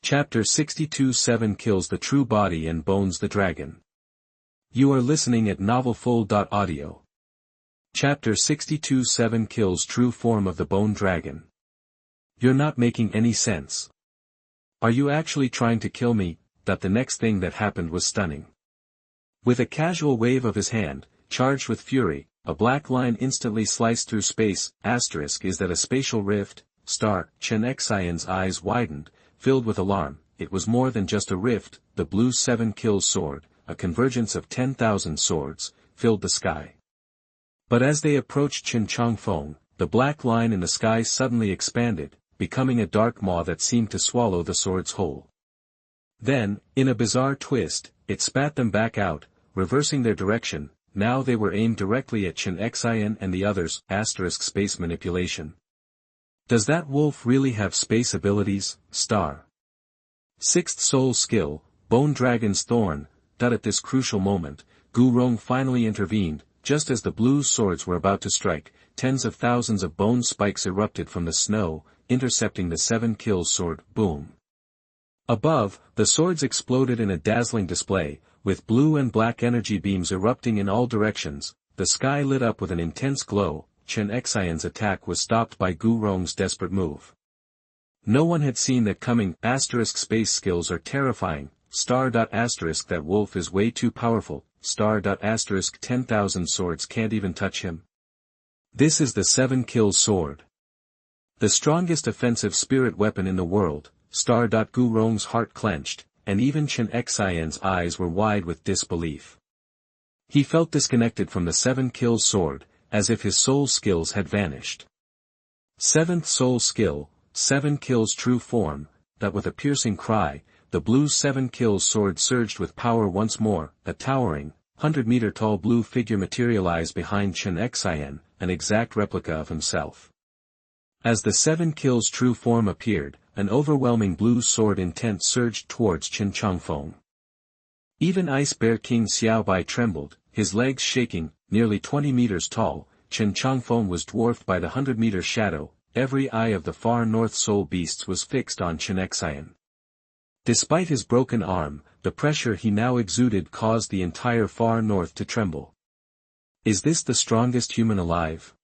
Chapter 62 7 Kills the True Body and Bones the Dragon. You are listening at novelfull.audio. Chapter 62 7 Kills True Form of the Bone Dragon. You're not making any sense. Are you actually trying to kill me? That the next thing that happened was stunning. With a casual wave of his hand, charged with fury, a black line instantly sliced through space. Is that a spatial rift? Chen Changfeng's eyes widened, filled with alarm. It was more than just a rift. The blue 7 kills sword, a convergence of 10,000 swords, filled the sky. But as they approached Chen Changfeng, the black line in the sky suddenly expanded, becoming a dark maw that seemed to swallow the swords whole. Then, in a bizarre twist, it spat them back out, reversing their direction. Now they were aimed directly at Chen Changfeng and the others. Space manipulation. Does that wolf really have space abilities? Sixth soul skill, Bone Dragon's Thorn. At this crucial moment, Rong finally intervened. Just as the blue swords were about to strike, tens of thousands of bone spikes erupted from the snow, intercepting the 7 kills sword. Boom. Above, the swords exploded in a dazzling display, with blue and black energy beams erupting in all directions. The sky lit up with an intense glow. Chen Changfeng's attack was stopped by Rong's desperate move. No one had seen that coming. Space skills are terrifying. That wolf is way too powerful. 10,000 swords can't even touch him. This is the 7 kills sword. The strongest offensive spirit weapon in the world. Rong's heart clenched, and even Chen Changfeng's eyes were wide with disbelief. He felt disconnected from the 7 kills sword, as if his soul skills had vanished. 7th soul skill, 7 kills true form. With a piercing cry, the blue 7 kills sword surged with power once more. A towering, 100-meter-tall blue figure materialized behind Chen Changfeng, an exact replica of himself. As the 7 kills true form appeared, an overwhelming blue sword intent surged towards Chen Changfeng. Even Ice Bear King Xiao trembled, his legs shaking. Nearly 20 meters tall, Chen Changfeng was dwarfed by the 100-meter shadow. Every eye of the far north soul beasts was fixed on Chen Changfeng. Despite his broken arm, the pressure he now exuded caused the entire far north to tremble. Is this the strongest human alive?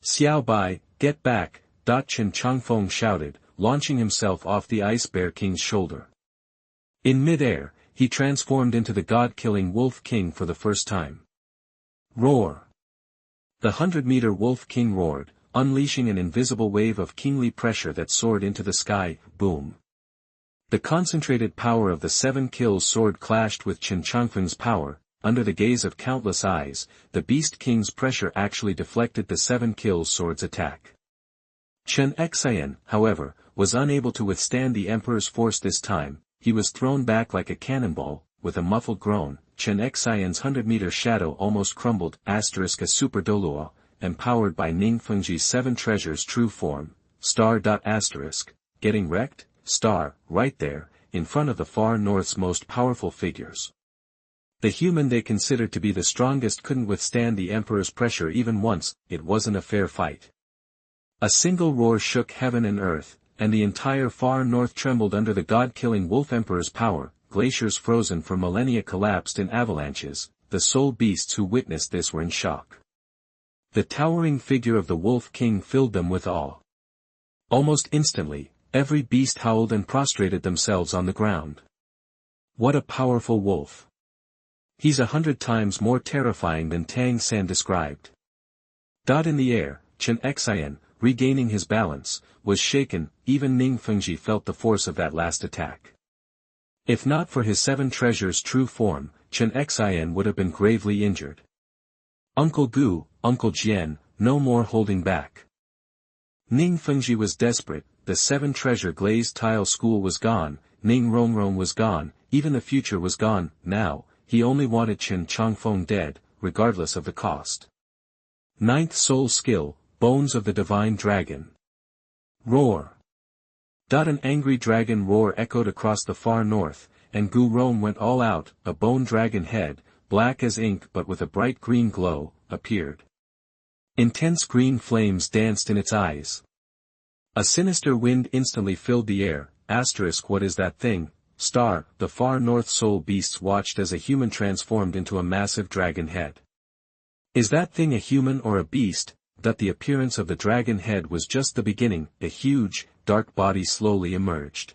Xiao Bai, get back! Chen Changfeng shouted, launching himself off the Ice Bear King's shoulder. In mid-air, he transformed into the god-killing Wolf King for the first time. Roar! The 100-meter Wolf King roared, unleashing an invisible wave of kingly pressure that soared into the sky. Boom! The concentrated power of the 7 kills sword clashed with Chen Changfeng's power. Under the gaze of countless eyes, the Beast King's pressure actually deflected the 7 kills sword's attack. Chen Changfeng, however, was unable to withstand the Emperor's force this time. He was thrown back like a cannonball. With a muffled groan, Chen Changfeng's 100-meter shadow almost crumbled. A super Douluo, empowered by Ning Rongrong's 7 treasures true form. Getting wrecked? Right there, in front of the far north's most powerful figures. The human they considered to be the strongest couldn't withstand the Emperor's pressure even once. It wasn't a fair fight. A single roar shook heaven and earth, and the entire far north trembled under the god-killing Wolf Emperor's power. Glaciers frozen for millennia collapsed in avalanches. The soul beasts who witnessed this were in shock. The towering figure of the Wolf King filled them with awe. Almost instantly, every beast howled and prostrated themselves on the ground. What a powerful wolf! He's 100 times more terrifying than Tang San described. In the air, Chen Changfeng, regaining his balance, was shaken. Even Ning Rongrong felt the force of that last attack. If not for his 7 treasures true form, Chen Changfeng would have been gravely injured. Uncle Gu, Uncle Jian, no more holding back. Ning Rongrong was desperate. The 7 treasure glazed tile school was gone, Ning Rongrong was gone, even the future was gone. Now, he only wanted Chen Changfeng dead, regardless of the cost. 9th soul skill, Bones of the Divine Dragon. Roar! An angry dragon roar echoed across the far north, and Rong went all out. A bone dragon head, black as ink but with a bright green glow, appeared. Intense green flames danced in its eyes. A sinister wind instantly filled the air. What is that thing? Star, the far north soul beasts watched as a human transformed into a massive dragon head. Is that thing a human or a beast? That the appearance of the dragon head was just the beginning. A huge, dark body slowly emerged.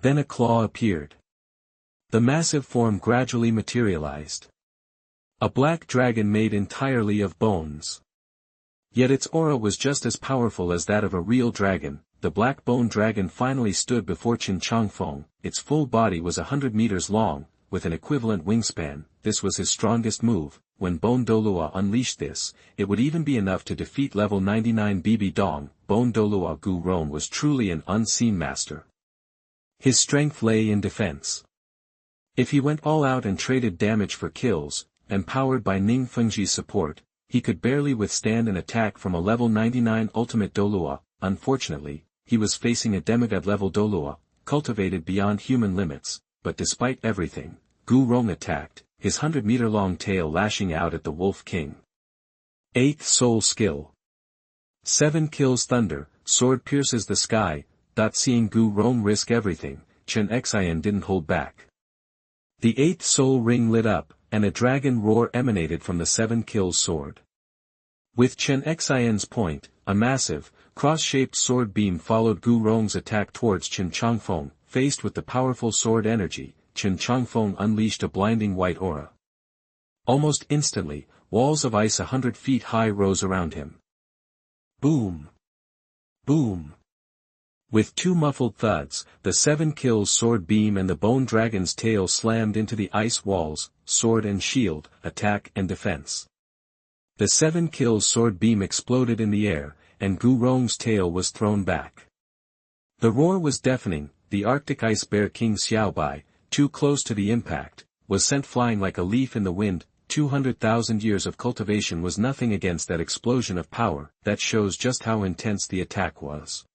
Then a claw appeared. The massive form gradually materialized. A black dragon made entirely of bones. Yet its aura was just as powerful as that of a real dragon. The black bone dragon finally stood before Chen Changfeng. Its full body was 100 meters long, with an equivalent wingspan. This was his strongest move. When Bone Douluo unleashed this, it would even be enough to defeat level 99 BB Dong. Bone Douluo Gu Rong was truly an unseen master. His strength lay in defense. If he went all out and traded damage for kills, empowered by Ning Fengji's support, he could barely withstand an attack from a level 99 ultimate Douluo. Unfortunately, he was facing a demigod-level Douluo, cultivated beyond human limits, but despite everything, Gu Rong attacked, his 100-meter-long tail lashing out at the Wolf King. 8th Soul Skill. 7 kills thunder, sword pierces the sky. Seeing Gu Rong risk everything, Chen Changfeng didn't hold back. The 8th soul ring lit up, and a dragon roar emanated from the 7 kills sword. With Chen Changfeng's point, a massive, cross-shaped sword beam followed Gu Rong's attack towards Chen Changfeng. Faced with the powerful sword energy, Chen Changfeng unleashed a blinding white aura. Almost instantly, walls of ice 100 feet high rose around him. Boom! Boom! With 2 muffled thuds, the 7 kills sword beam and the bone dragon's tail slammed into the ice walls, sword and shield, attack and defense. The 7 kills sword beam exploded in the air, and Gu Rong's tail was thrown back. The roar was deafening. The Arctic ice bear King Xiao, too close to the impact, was sent flying like a leaf in the wind. 200,000 years of cultivation was nothing against that explosion of power. That shows just how intense the attack was.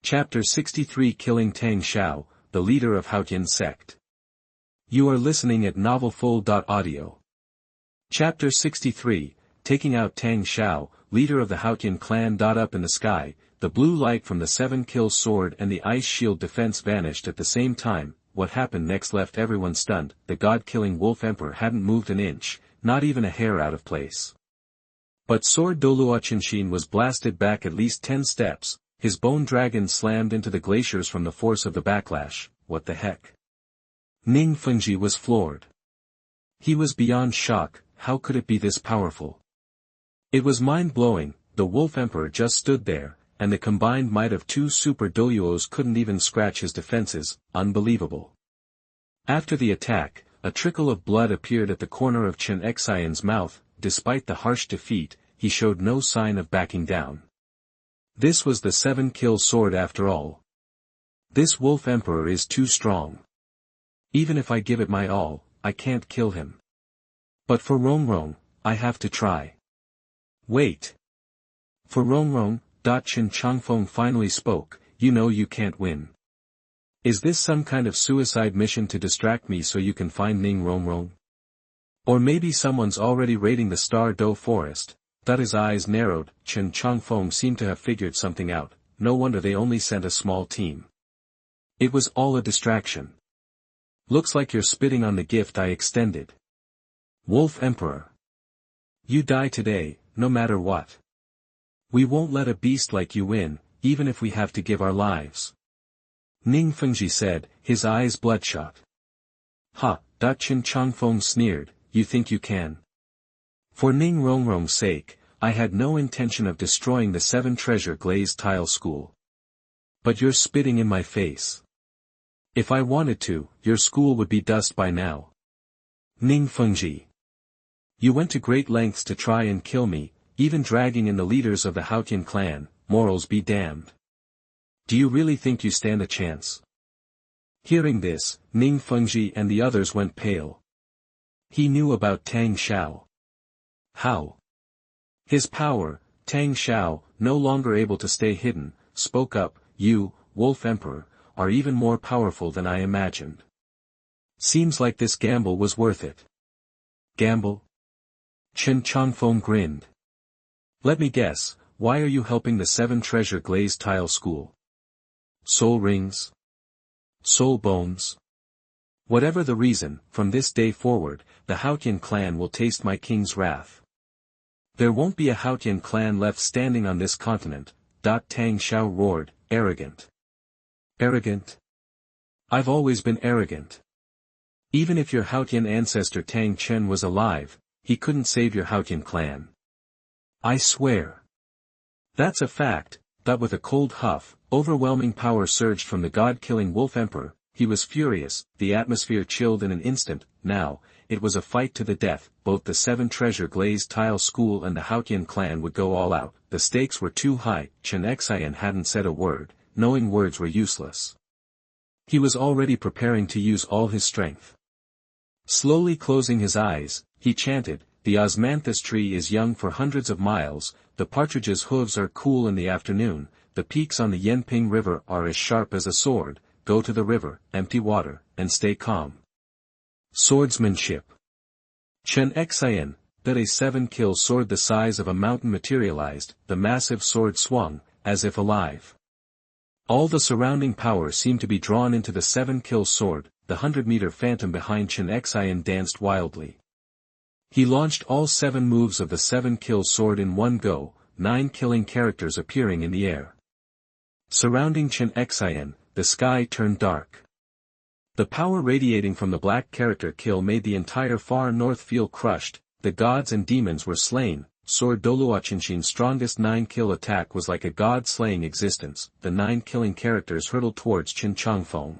Chapter 63 Killing Tang Hao, the leader of Haotian Sect. You are listening at novelfull.audio. Chapter 63, Taking out Tang Hao, leader of the Haotian clan. Up in the sky, the blue light from the 7 kill sword and the ice shield defense vanished at the same time. What happened next left everyone stunned. The god-killing Wolf Emperor hadn't moved an inch, not even a hair out of place. But Sword Douluo Qinshin was blasted back at least 10 steps, his bone dragon slammed into the glaciers from the force of the backlash. What the heck? Ning Fengji was floored. He was beyond shock. How could it be this powerful? It was mind-blowing. The Wolf Emperor just stood there, and the combined might of 2 super Douluos couldn't even scratch his defenses. Unbelievable. After the attack, a trickle of blood appeared at the corner of Chen Changfeng's mouth. Despite the harsh defeat, he showed no sign of backing down. This was the 7 kill sword after all. This Wolf Emperor is too strong. Even if I give it my all, I can't kill him. But for Rongrong, I have to try. Wait. For Rongrong, Chen Changfeng finally spoke. You know you can't win. Is this some kind of suicide mission to distract me so you can find Ning Rongrong? Or maybe someone's already raiding the Star Do Forest. His eyes narrowed. Chen Changfeng seemed to have figured something out. No wonder they only sent a small team. It was all a distraction. Looks like you're spitting on the gift I extended. Wolf Emperor. You die today, no matter what. We won't let a beast like you win, even if we have to give our lives. Ning Fengji said, his eyes bloodshot. Ha! Chen Changfeng sneered, you think you can? For Ning Rongrong's sake, I had no intention of destroying the 7 treasure glazed tile school. But you're spitting in my face. If I wanted to, your school would be dust by now. Ning Fengji. You went to great lengths to try and kill me, even dragging in the leaders of the Haotian clan. Morals be damned. Do you really think you stand a chance? Hearing this, Ning Fengji and the others went pale. He knew about Tang Hao. How? His power. Tang Hao, no longer able to stay hidden, spoke up. You, Wolf Emperor, are even more powerful than I imagined. Seems like this gamble was worth it. Gamble? Chen Changfeng grinned. Let me guess, why are you helping the 7 treasure glazed tile school? Soul rings? Soul bones. Whatever the reason, from this day forward, the Haotian clan will taste my king's wrath. There won't be a Haotian clan left standing on this continent. Tang Hao roared, arrogant. Arrogant? I've always been arrogant. Even if your Haotian ancestor Tang Chen was alive, he couldn't save your Haotian clan. I swear. That's a fact. With a cold huff, overwhelming power surged from the god-killing Wolf Emperor. He was furious, the atmosphere chilled in an instant. Now, it was a fight to the death. Both the 7 treasure glazed tile school and the Haotian clan would go all out. The stakes were too high. Chen Changfeng hadn't said a word, knowing words were useless. He was already preparing to use all his strength. Slowly closing his eyes, he chanted, "The osmanthus tree is young for hundreds of miles, the partridge's hooves are cool in the afternoon, the peaks on the Yenping River are as sharp as a sword, go to the river, empty water, and stay calm." Swordsmanship. Chen Changfeng, that a 7-kill sword the size of a mountain materialized, the massive sword swung, as if alive. All the surrounding power seemed to be drawn into the 7-kill sword. The 100-meter phantom behind Chen Changfeng danced wildly. He launched all 7 moves of the 7-kill sword in one go, 9 killing characters appearing in the air. Surrounding Chen Changfeng, the sky turned dark. The power radiating from the black character kill made the entire far north feel crushed. The gods and demons were slain. Sword Douluo Continent's strongest 9-kill attack was like a god-slaying existence. The 9 killing characters hurtled towards Chen Changfeng.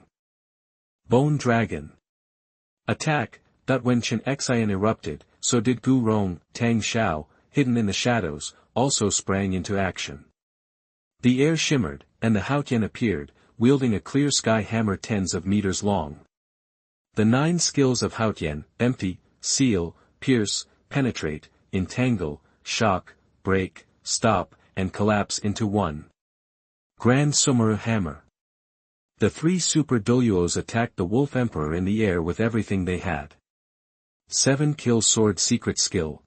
Bone Dragon. Attack. When Chen Changfeng erupted, so did Gu Rong. Tang Hao, hidden in the shadows, also sprang into action. The air shimmered, and the Haotian appeared, wielding a clear sky hammer tens of meters long. The 9 skills of Haotian, empty, seal, pierce, penetrate, entangle, shock, break, stop, and collapse into one. Grand Sumeru Hammer. The 3 super Douluos attacked the Wolf Emperor in the air with everything they had. 7-kill sword secret skill.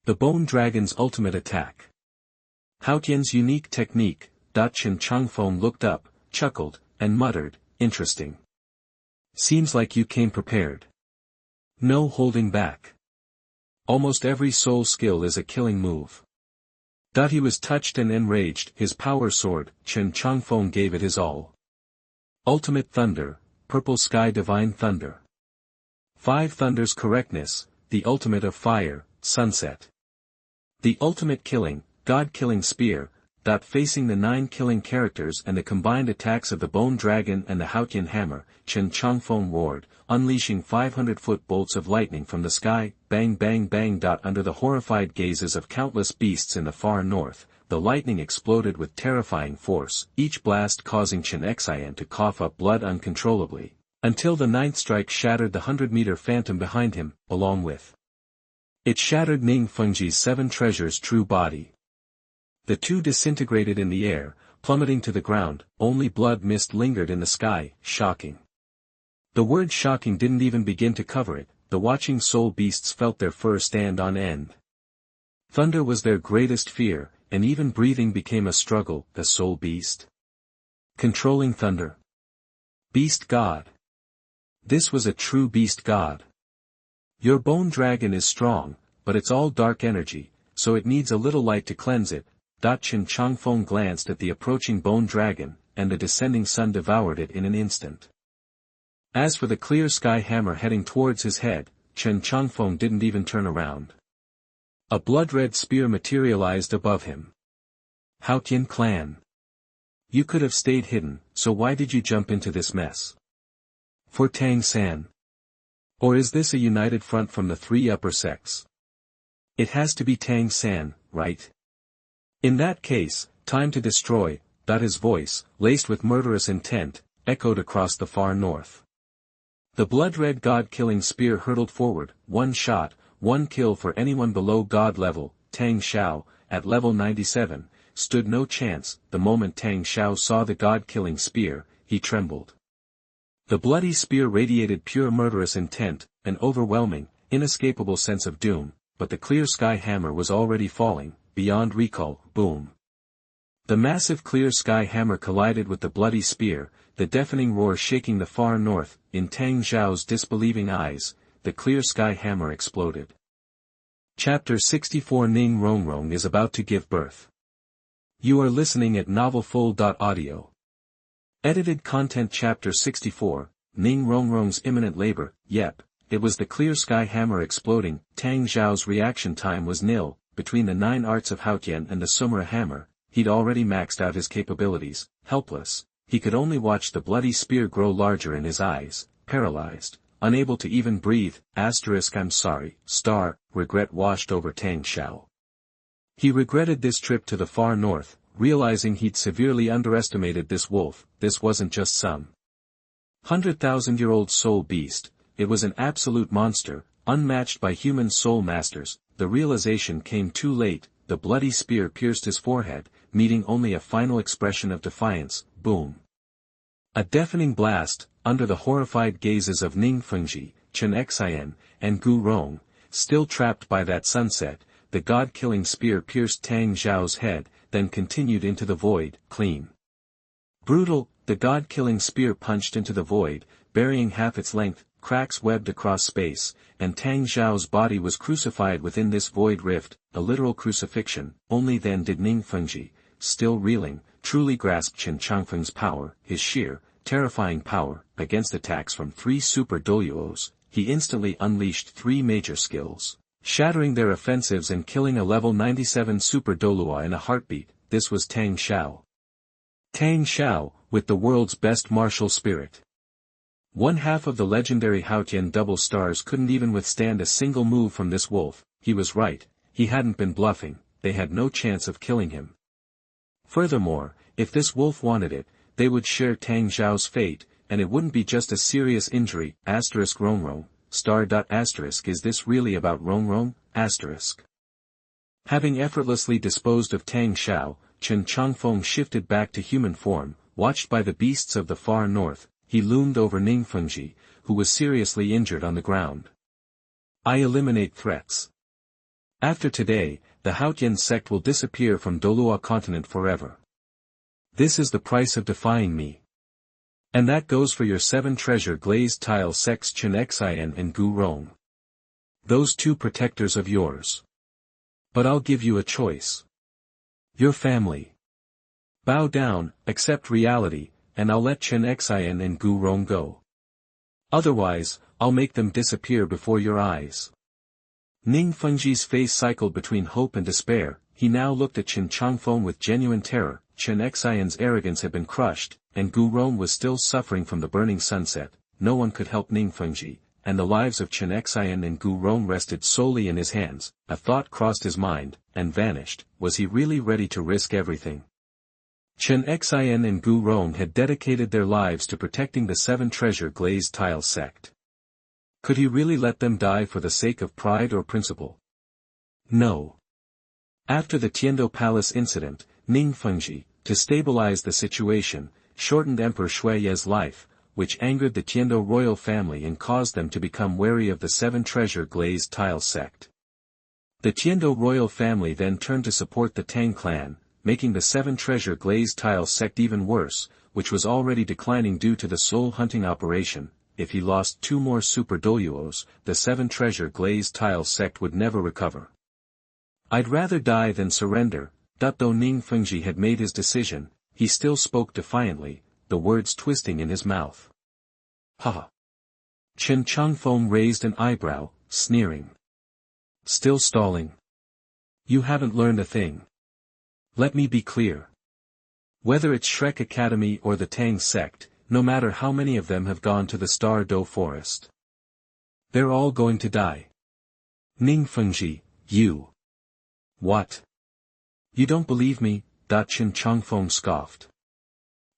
The Bone Dragon's ultimate attack. Haotian's unique technique. Chen Changfeng looked up, chuckled, and muttered, "Interesting. Seems like you came prepared. No holding back. Almost every soul skill is a killing move." He was touched and enraged. His power sword, Chen Changfeng gave it his all. Ultimate Thunder, Purple Sky Divine Thunder. 5 Thunder's correctness, the ultimate of fire, Sunset. The ultimate killing, God-killing spear. Facing the 9 killing characters and the combined attacks of the Bone Dragon and the Haotian hammer, Chen Changfeng roared, unleashing 500-foot bolts of lightning from the sky. Bang bang bang. Under the horrified gazes of countless beasts in the far north, the lightning exploded with terrifying force, each blast causing Chen Changfeng to cough up blood uncontrollably, until the 9th strike shattered the 100-meter phantom behind him, along with it shattered Ning Rongrong's 7 treasures true body. The 2 disintegrated in the air, plummeting to the ground. Only blood mist lingered in the sky. Shocking. The word shocking didn't even begin to cover it. The watching soul beasts felt their fur stand on end. Thunder was their greatest fear, and even breathing became a struggle. The soul beast. Controlling thunder. Beast god. This was a true beast god. Your bone dragon is strong, but it's all dark energy, so it needs a little light to cleanse it. Chen Changfeng glanced at the approaching bone dragon, and the descending sun devoured it in an instant. As for the clear sky hammer heading towards his head, Chen Changfeng didn't even turn around. A blood-red spear materialized above him. Haotian clan. You could have stayed hidden, so why did you jump into this mess? For Tang San. Or is this a united front from the 3 upper sects? It has to be Tang San, right? In that case, time to destroy. His voice, laced with murderous intent, echoed across the far north. The blood-red god-killing spear hurtled forward. 1 shot, 1 kill for anyone below god level. Tang Hao, at level 97, stood no chance. The moment Tang Hao saw the god-killing spear, he trembled. The bloody spear radiated pure murderous intent, an overwhelming, inescapable sense of doom, but the clear sky hammer was already falling, beyond recall. Boom. The massive clear sky hammer collided with the bloody spear, the deafening roar shaking the far north. In Tang Zhao's disbelieving eyes, the clear sky hammer exploded. Chapter 64 Ning Rongrong is about to give birth. You are listening at novelfull.audio. Edited content. Chapter 64, Ning Rongrong's imminent labor. Yep, it was the clear sky hammer exploding. Tang Zhao's reaction time was nil. Between the 9 arts of Haotian and the Sumera hammer, he'd already maxed out his capabilities. Helpless, he could only watch the bloody spear grow larger in his eyes. Paralyzed, unable to even breathe. I'm sorry. Regret washed over Tang Hao. He regretted this trip to the far north, realizing he'd severely underestimated this wolf. This wasn't just some 100,000-year-old soul beast, it was an absolute monster, unmatched by human soul masters. The realization came too late. The bloody spear pierced his forehead, meeting only a final expression of defiance. Boom. A deafening blast, under the horrified gazes of Ning Fengji, Chen Changfeng, and Gu Rong, still trapped by that sunset. The god-killing spear pierced Tang Zhao's head, then continued into the void. Clean. Brutal, the god-killing spear punched into the void, burying half its length. Cracks webbed across space, and Tang Zhao's body was crucified within this void rift, a literal crucifixion. Only then did Ning Fengji, still reeling, truly grasp Chen Changfeng's power, his sheer, terrifying power. Against attacks from 3 super Douluos, he instantly unleashed 3 major skills, shattering their offensives and killing a level 97 super Douluo in a heartbeat. This was Tang Hao. Tang Hao, with the world's best martial spirit. One half of the legendary Haotian double stars couldn't even withstand a single move from this wolf. He was right, he hadn't been bluffing, they had no chance of killing him. Furthermore, if this wolf wanted it, they would share Tang Zhao's fate, and it wouldn't be just a serious injury. Rongrong, Is this really about Rongrong? Having effortlessly disposed of Tang Hao, Chen Changfeng shifted back to human form. Watched by the beasts of the far north, he loomed over Ning Fengji, who was seriously injured on the ground. I eliminate threats. After today, the Haotian sect will disappear from Douluo Continent forever. This is the price of defying me. And that goes for your 7 treasure glazed tile sects Chen Changfeng and Gu Rong. Those 2 protectors of yours. But I'll give you a choice. Your family. Bow down, accept reality, and I'll let Chen Changfeng and Gu Rong go. Otherwise, I'll make them disappear before your eyes. Ning Fengji's face cycled between hope and despair. He now looked at Chen Changfeng with genuine terror. Chen Changfeng's arrogance had been crushed, and Gu Rong was still suffering from the burning sunset. No one could help Ning Fengji, and the lives of Chen Changfeng and Gu Rong rested solely in his hands. A thought crossed his mind, and vanished. Was he really ready to risk everything? Chen Changfeng and Gu Rong had dedicated their lives to protecting the 7 treasure glazed tile sect. Could he really let them die for the sake of pride or principle? No. After the Tiando Palace incident, Ning Fengji, to stabilize the situation, shortened Emperor Shui's life, which angered the Tiando royal family and caused them to become wary of the 7 treasure glazed tile sect. The Tiando royal family then turned to support the Tang clan, making the 7 treasure glazed tile sect even worse, which was already declining due to the soul hunting operation. If he lost 2 more super Douluos, the 7 treasure glazed tile sect would never recover. I'd rather die than surrender. Though Ning Fengji had made his decision, he still spoke defiantly, the words twisting in his mouth. Ha! Chen Changfeng raised an eyebrow, sneering. Still stalling? You haven't learned a thing. Let me be clear. Whether it's Shrek Academy or the Tang sect, no matter how many of them have gone to the Star Do Forest, they're all going to die. Ning Fengji, you. What? You don't believe me? Chen Changfeng scoffed.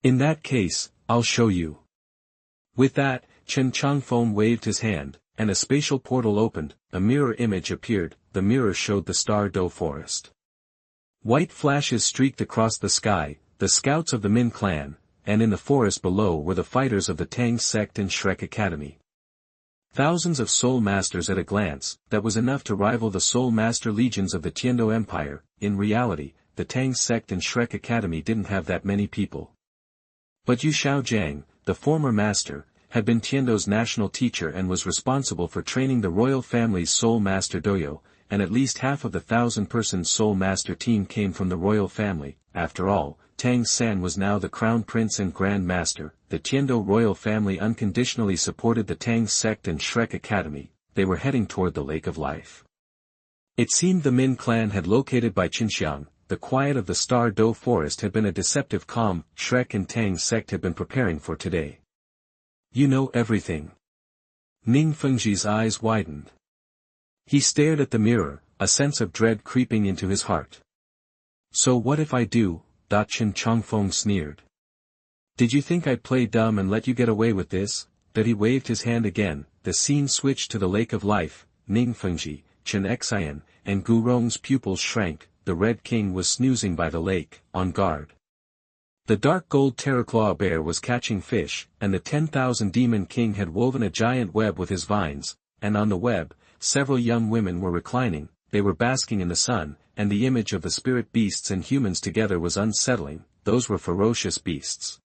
In that case, I'll show you. With that, Chen Changfeng waved his hand, and a spatial portal opened. A mirror image appeared. The mirror showed the Star Do Forest. White flashes streaked across the sky, the scouts of the Min clan, and in the forest below were the fighters of the Tang sect and Shrek Academy. Thousands of soul masters at a glance, that was enough to rival the soul master legions of the Tiando Empire. In reality, the Tang sect and Shrek Academy didn't have that many people. But Yu Xiaojiang, the former master, had been Tiando's national teacher and was responsible for training the royal family's Soul Master dojo, and at least half of the 1,000-person Soul Master team came from the royal family. After all, Tang San was now the crown prince and grand master. The Tiando royal family unconditionally supported the Tang Sect and Shrek Academy. They were heading toward the Lake of Life. It seemed the Min clan had located by Xinxiang. The quiet of the Star Do forest had been a deceptive calm Shrek and Tang Sect had been preparing for today. You know everything. Ning Fengji's eyes widened. He stared at the mirror, a sense of dread creeping into his heart. So what if I do? Chen Changfeng sneered. Did you think I'd play dumb and let you get away with this? That he waved his hand again, the scene switched to the Lake of Life. Ning Fengji, Chen Changfeng, and Gu Rong's pupils shrank. The Red King was snoozing by the lake, on guard. The dark gold Terraclaw bear was catching fish, and the 10,000 Demon King had woven a giant web with his vines, and on the web, several young women were reclining. They were basking in the sun, and the image of the spirit beasts and humans together was unsettling. Those were ferocious beasts.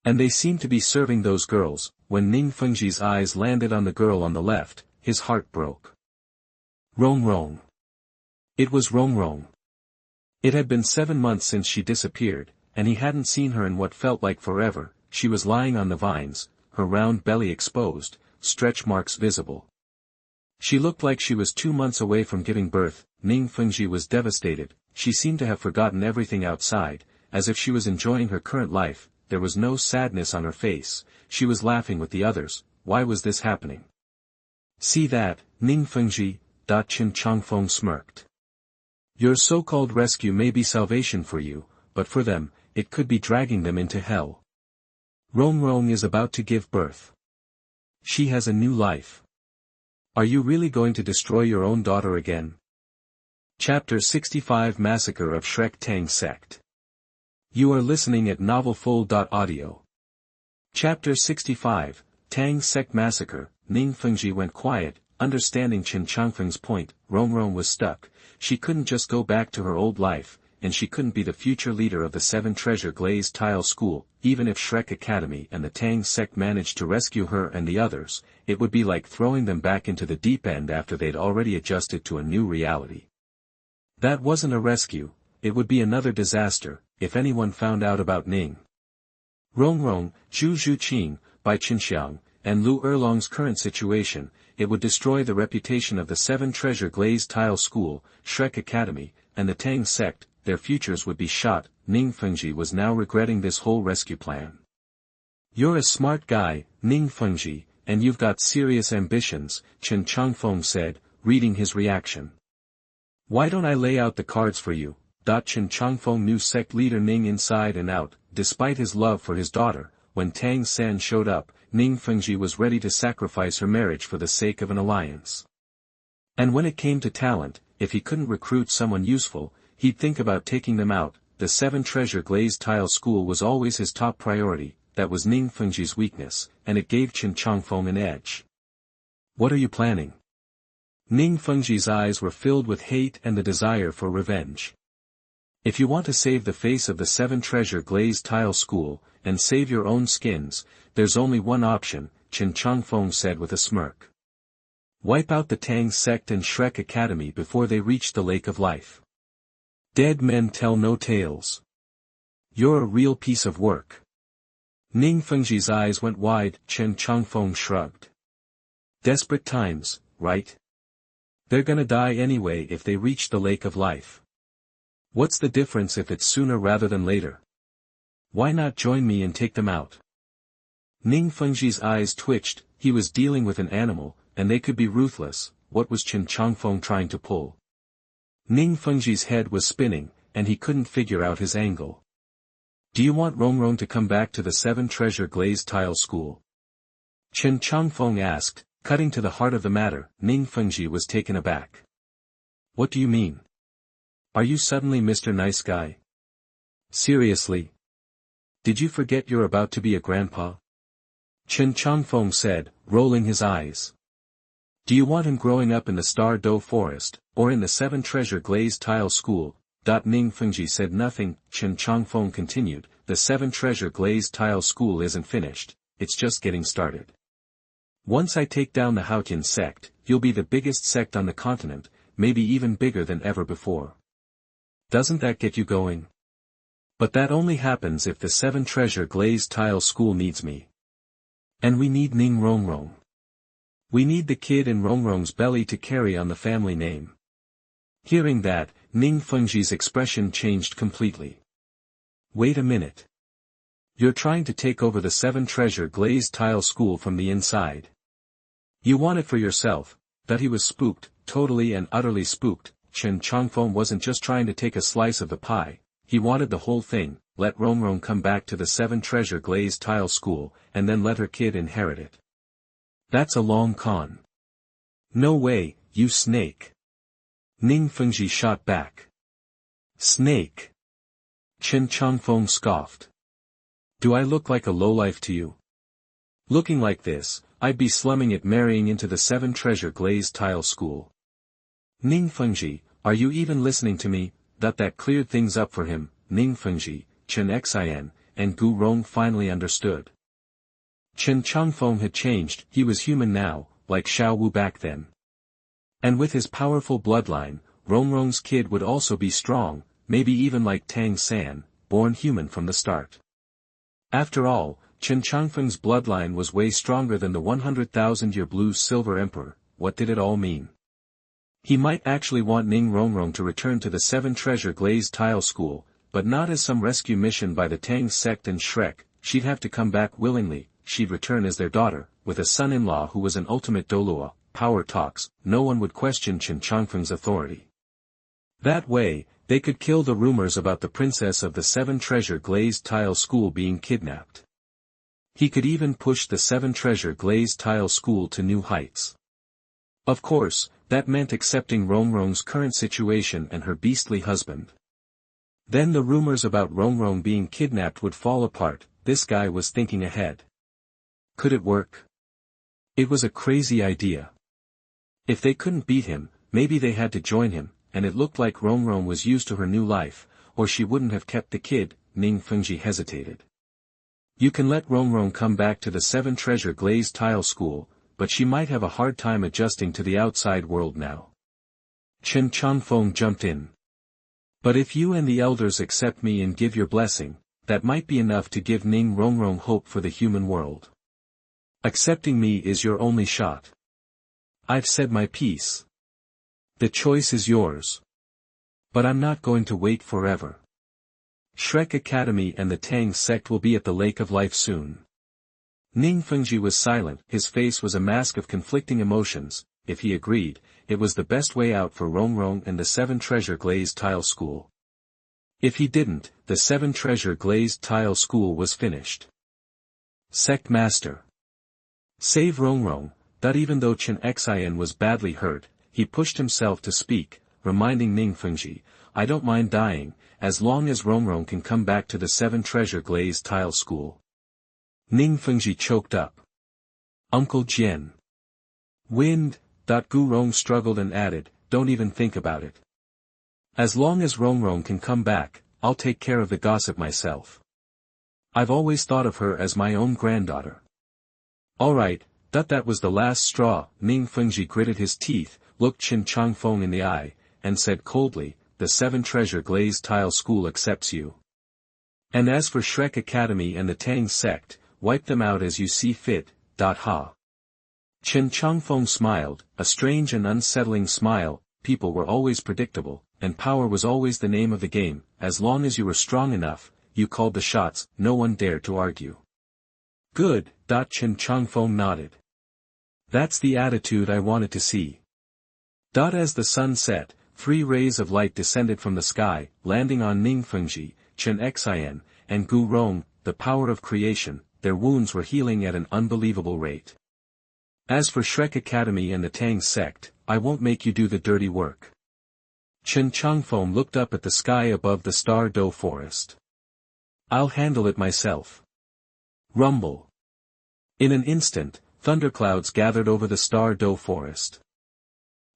And they seemed to be serving those girls. When Ning Fengji's eyes landed on the girl on the left, his heart broke. Rongrong. It was Rongrong. It had been 7 months since she disappeared, and he hadn't seen her in what felt like forever. She was lying on the vines, her round belly exposed, stretch marks visible. She looked like she was 2 months away from giving birth. Ning Fengji was devastated. She seemed to have forgotten everything outside, as if she was enjoying her current life. There was no sadness on her face. She was laughing with the others. Why was this happening? See that, Ning Fengji? Chen Changfeng smirked. Your so-called rescue may be salvation for you, but for them, it could be dragging them into hell. Rongrong is about to give birth. She has a new life. Are you really going to destroy your own daughter again? Chapter 65 Massacre of Shrek Tang Sect. You are listening at novelfold.audio. Chapter 65, Tang Sect Massacre. Ning Fengji went quiet, understanding Chen Changfeng's point. Rongrong was stuck. She couldn't just go back to her old life, and she couldn't be the future leader of the 7 Treasure Glazed Tile School. Even if Shrek Academy and the Tang Sect managed to rescue her and the others, it would be like throwing them back into the deep end after they'd already adjusted to a new reality. That wasn't a rescue, it would be another disaster, if anyone found out about Ning Rongrong, Zhu Zhuqing, Bai Qinxiang, and Lu Erlong's current situation. It would destroy the reputation of the 7 Treasure Glazed Tile School, Shrek Academy, and the Tang Sect. Their futures would be shot. Ning Fengji was now regretting this whole rescue plan. You're a smart guy, Ning Fengji, and you've got serious ambitions, Chen Changfeng said, reading his reaction. Why don't I lay out the cards for you? Chen Changfeng knew sect leader Ning inside and out. Despite his love for his daughter, when Tang San showed up, Ning Fengji was ready to sacrifice her marriage for the sake of an alliance. And when it came to talent, if he couldn't recruit someone useful, he'd think about taking them out. The 7 Treasure Glazed Tile School was always his top priority. That was Ning Fengji's weakness, and it gave Chen Changfeng an edge. What are you planning? Ning Fengji's eyes were filled with hate and the desire for revenge. If you want to save the face of the 7 Treasure Glazed Tile School, and save your own skins, there's only one option, Chen Changfeng said with a smirk. Wipe out the Tang Sect and Shrek Academy before they reach the Lake of Life. Dead men tell no tales. You're a real piece of work. Ning Fengji's eyes went wide. Chen Changfeng shrugged. Desperate times, right? They're gonna die anyway if they reach the Lake of Life. What's the difference if it's sooner rather than later? Why not join me and take them out? Ning Fengji's eyes twitched. He was dealing with an animal, and they could be ruthless. What was Chen Changfeng trying to pull? Ning Fengji's head was spinning, and he couldn't figure out his angle. Do you want Rongrong to come back to the 7 Treasure Glazed Tile School? Chen Changfeng asked, cutting to the heart of the matter. Ning Fengji was taken aback. What do you mean? Are you suddenly Mr. Nice Guy? Seriously? Did you forget you're about to be a grandpa? Chen Changfeng said, rolling his eyes. Do you want him growing up in the Star Do Forest, or in the 7 Treasure Glazed Tile School? Ning Fengji said nothing. Chen Changfeng continued, the 7-treasure glazed tile school isn't finished, it's just getting started. Once I take down the Haotian sect, you'll be the biggest sect on the continent, maybe even bigger than ever before. Doesn't that get you going? But that only happens if the 7-treasure glazed tile school needs me. And we need Ning Rongrong. We need the kid in Rongrong's belly to carry on the family name. Hearing that, Ning Fengji's expression changed completely. Wait a minute. You're trying to take over the 7-treasure glazed tile school from the inside. You want it for yourself. That he was spooked, totally and utterly spooked. Chen Changfeng wasn't just trying to take a slice of the pie, he wanted the whole thing. Let Rongrong come back to the 7-treasure glazed tile school, and then let her kid inherit it. That's a long con. No way, you snake. Ning Fengji shot back. Snake. Chen Changfeng scoffed. Do I look like a lowlife to you? Looking like this, I'd be slumming it marrying into the 7-treasure glazed tile school. Ning Fengji, are you even listening to me? That cleared things up for him. Ning Fengji, Chen Xian, and Gu Rong finally understood. Chen Changfeng had changed, he was human now, like Xiao Wu back then. And with his powerful bloodline, Rongrong's kid would also be strong, maybe even like Tang San, born human from the start. After all, Chen Changfeng's bloodline was way stronger than the 100,000-year blue-silver emperor. What did it all mean? He might actually want Ning Rongrong to return to the 7-treasure glazed tile school, but not as some rescue mission by the Tang sect and Shrek. She'd have to come back willingly. She'd return as their daughter, with a son-in-law who was an ultimate Douluo. Power talks, no one would question Chen Changfeng's authority. That way, they could kill the rumors about the princess of the 7-treasure glazed tile school being kidnapped. He could even push the 7-treasure glazed tile school to new heights. Of course, that meant accepting Rongrong's current situation and her beastly husband. Then the rumors about Rongrong being kidnapped would fall apart. This guy was thinking ahead. Could it work? It was a crazy idea. If they couldn't beat him, maybe they had to join him, and it looked like Rongrong was used to her new life, or she wouldn't have kept the kid. Ning Fengji hesitated. You can let Rongrong come back to the 7-treasure glazed tile school, but she might have a hard time adjusting to the outside world now. Chen Changfeng jumped in. But if you and the elders accept me and give your blessing, that might be enough to give Ning Rongrong hope for the human world. Accepting me is your only shot. I've said my piece. The choice is yours. But I'm not going to wait forever. Shrek Academy and the Tang sect will be at the Lake of Life soon. Ning Fengji was silent, his face was a mask of conflicting emotions. If he agreed, it was the best way out for Rongrong and the 7-treasure glazed tile school. If he didn't, the 7-treasure glazed tile school was finished. Sect Master. Save Rongrong. That even though Chen Xian was badly hurt, he pushed himself to speak, reminding Ning Fengji, I don't mind dying, as long as Rongrong can come back to the 7-treasure glazed tile school. Ning Fengji choked up. Uncle Jian. Wind. Gu Rong struggled and added, don't even think about it. As long as Rongrong can come back, I'll take care of the gossip myself. I've always thought of her as my own granddaughter. Alright, that was the last straw. Ning Fengji gritted his teeth, looked Chen Changfeng in the eye, and said coldly, the 7-treasure glazed tile school accepts you. And as for Shrek Academy and the Tang sect, wipe them out as you see fit. Ha. Chen Changfeng smiled, a strange and unsettling smile. People were always predictable, and power was always the name of the game. As long as you were strong enough, you called the shots, no one dared to argue. Good. Chen Changfeng nodded. That's the attitude I wanted to see. As the sun set, 3 rays of light descended from the sky, landing on Ning Fengji, Chen Xian, and Gu Rong. The power of creation. Their wounds were healing at an unbelievable rate. As for Shrek Academy and the Tang sect, I won't make you do the dirty work. Chen Changfeng looked up at the sky above the Star Do forest. I'll handle it myself. Rumble. In an instant, thunderclouds gathered over the Star Do forest.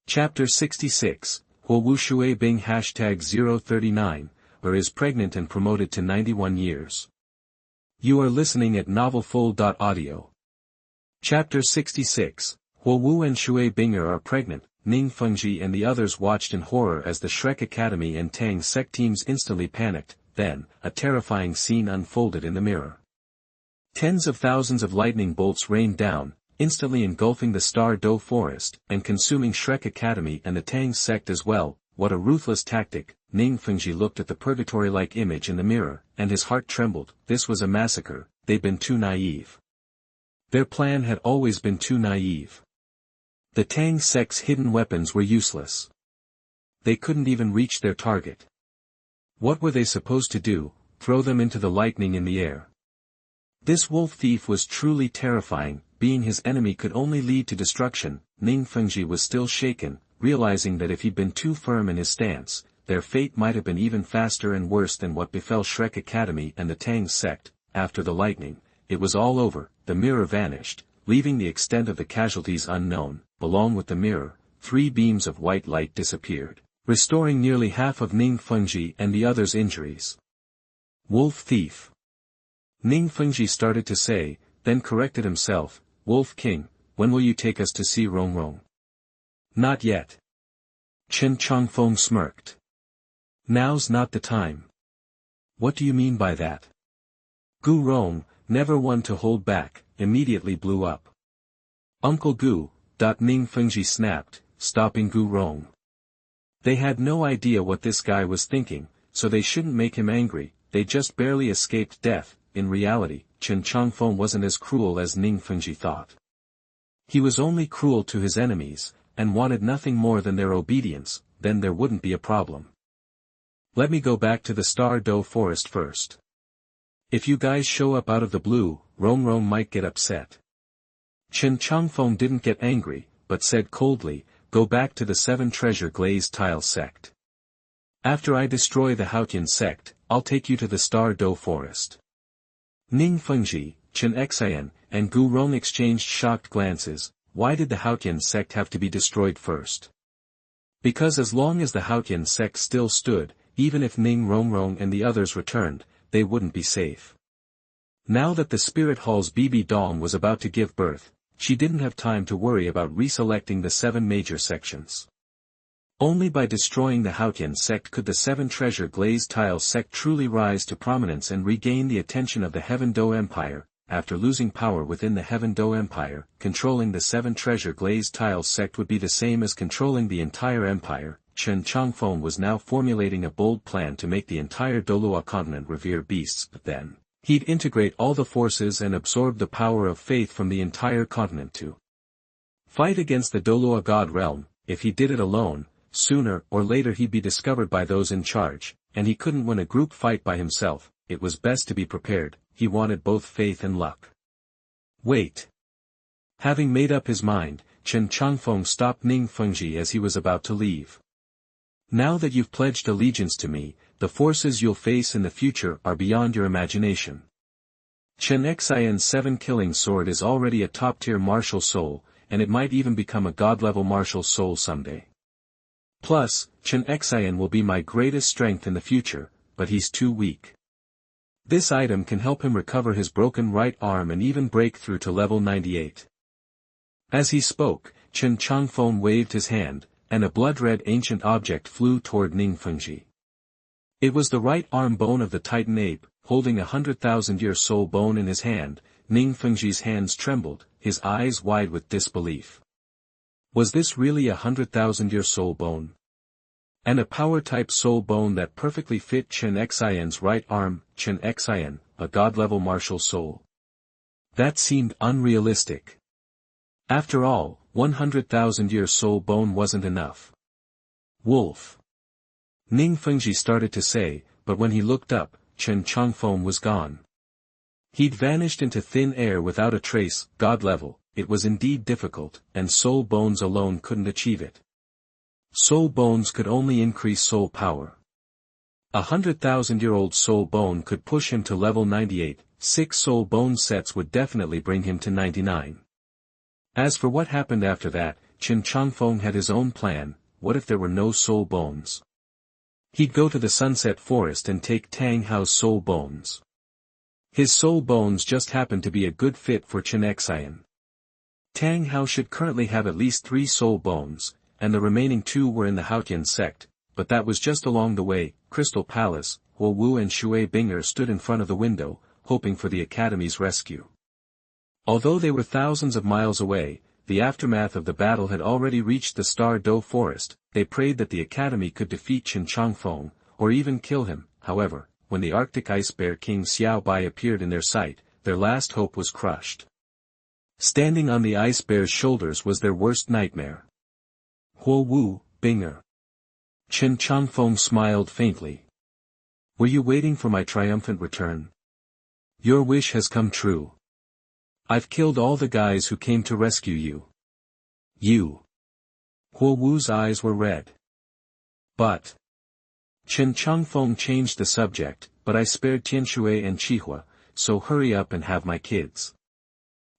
Chapter 66, Huo Wu Shui Bing'er #039, is pregnant and promoted to 91 years. You are listening at novelfull.audio. Chapter 66, Huo Wu and Shui Bing'er are pregnant. Ning Fengji and the others watched in horror as the Shrek Academy and Tang Sect teams instantly panicked. Then, a terrifying scene unfolded in the mirror. Tens of thousands of lightning bolts rained down, instantly engulfing the Star Do forest, and consuming Shrek Academy and the Tang Sect as well. What a ruthless tactic. Ning Fengji looked at the purgatory-like image in the mirror, and his heart trembled. This was a massacre. They'd been too naive. Their plan had always been too naive. The Tang Sect's hidden weapons were useless. They couldn't even reach their target. What were they supposed to do? Throw them into the lightning in the air? This wolf thief was truly terrifying. Being his enemy could only lead to destruction. Ning Fengji was still shaken, realizing that if he'd been too firm in his stance, their fate might have been even faster and worse than what befell Shrek Academy and the Tang Sect. After the lightning, it was all over. The mirror vanished, leaving the extent of the casualties unknown. Along with the mirror, 3 beams of white light disappeared, restoring nearly half of Ning Fengji and the others' injuries. Wolf Thief. Ning Fengji started to say, then corrected himself. Wolf King, when will you take us to see Rongrong? Not yet. Chen Changfeng smirked. Now's not the time. What do you mean by that? Gu Rong, never one to hold back, immediately blew up. Uncle Gu, Ning Fengji snapped, stopping Gu Rong. They had no idea what this guy was thinking, so they shouldn't make him angry. They just barely escaped death. In reality, Chen Changfeng wasn't as cruel as Ning Fengji thought. He was only cruel to his enemies, and wanted nothing more than their obedience. Then there wouldn't be a problem. Let me go back to the Star Do forest first. If you guys show up out of the blue, Rongrong might get upset. Chen Changfeng didn't get angry, but said coldly, go back to the 7 treasure glazed tile sect. After I destroy the Haotian sect, I'll take you to the Star Do forest. Ning Fengji, Chen Changfeng, and Gu Rong exchanged shocked glances. Why did the Haotian sect have to be destroyed first? Because as long as the Haotian sect still stood, even if Ning Rongrong and the others returned, they wouldn't be safe. Now that the Spirit Hall's Bibi Dong was about to give birth, she didn't have time to worry about reselecting the 7 major sections. Only by destroying the Haotian sect could the 7 treasure glazed tile sect truly rise to prominence and regain the attention of the Heaven Do Empire. After losing power within the Heaven Do Empire, controlling the 7 treasure glazed tile sect would be the same as controlling the entire empire. Chen Changfeng was now formulating a bold plan to make the entire Douluo Continent revere beasts, but then, he'd integrate all the forces and absorb the power of faith from the entire continent to fight against the Douluo God realm. If he did it alone, sooner or later he'd be discovered by those in charge, and he couldn't win a group fight by himself. It was best to be prepared. He wanted both faith and luck. Wait. Having made up his mind, Chen Changfeng stopped Ning Fengji as he was about to leave. Now that you've pledged allegiance to me, the forces you'll face in the future are beyond your imagination. Chen Changfeng's 7-killing sword is already a top-tier martial soul, and it might even become a god-level martial soul someday. Plus, Chen Changfeng will be my greatest strength in the future, but he's too weak. This item can help him recover his broken right arm and even break through to level 98. As he spoke, Chen Changfeng waved his hand, and a blood-red ancient object flew toward Ning Fengji. It was the right arm bone of the Titan ape, holding a 100,000-year soul bone in his hand. Ning Fengji's hands trembled, his eyes wide with disbelief. Was this really a 100,000-year soul bone? And a power-type soul bone that perfectly fit Chen Changfeng's right arm. Chen Changfeng, a god-level martial soul. That seemed unrealistic. After all, 100,000-year soul bone wasn't enough. Wolf. Ning Fengji started to say, but when he looked up, Chen Changfeng was gone. He'd vanished into thin air without a trace. God level, it was indeed difficult, and soul bones alone couldn't achieve it. Soul bones could only increase soul power. 100,000-year-old soul bone could push him to level 98, 6 soul bone sets would definitely bring him to 99. As for what happened after that, Chen Changfeng had his own plan. What if there were no soul bones? He'd go to the Sunset Forest and take Tang Hao's soul bones. His soul bones just happened to be a good fit for Chen Changfeng. Tang Hao should currently have at least 3 soul bones, and the remaining 2 were in the Haotian sect, but that was just along the way. Crystal Palace. Huo Wu Shui Bing'er stood in front of the window, hoping for the Academy's rescue. Although they were thousands of miles away, the aftermath of the battle had already reached the Star Do Forest. They prayed that the Academy could defeat Chen Changfeng, or even kill him. However, when the Arctic Ice Bear King Xiao appeared in their sight, their last hope was crushed. Standing on the ice bear's shoulders was their worst nightmare. Huo Wu, Bing'er. Chen Changfeng smiled faintly. Were you waiting for my triumphant return? Your wish has come true. I've killed all the guys who came to rescue you. You. Huo Wu's eyes were red. But. Chen Changfeng changed the subject, but I spared Tianshui and Chihua, so hurry up and have my kids.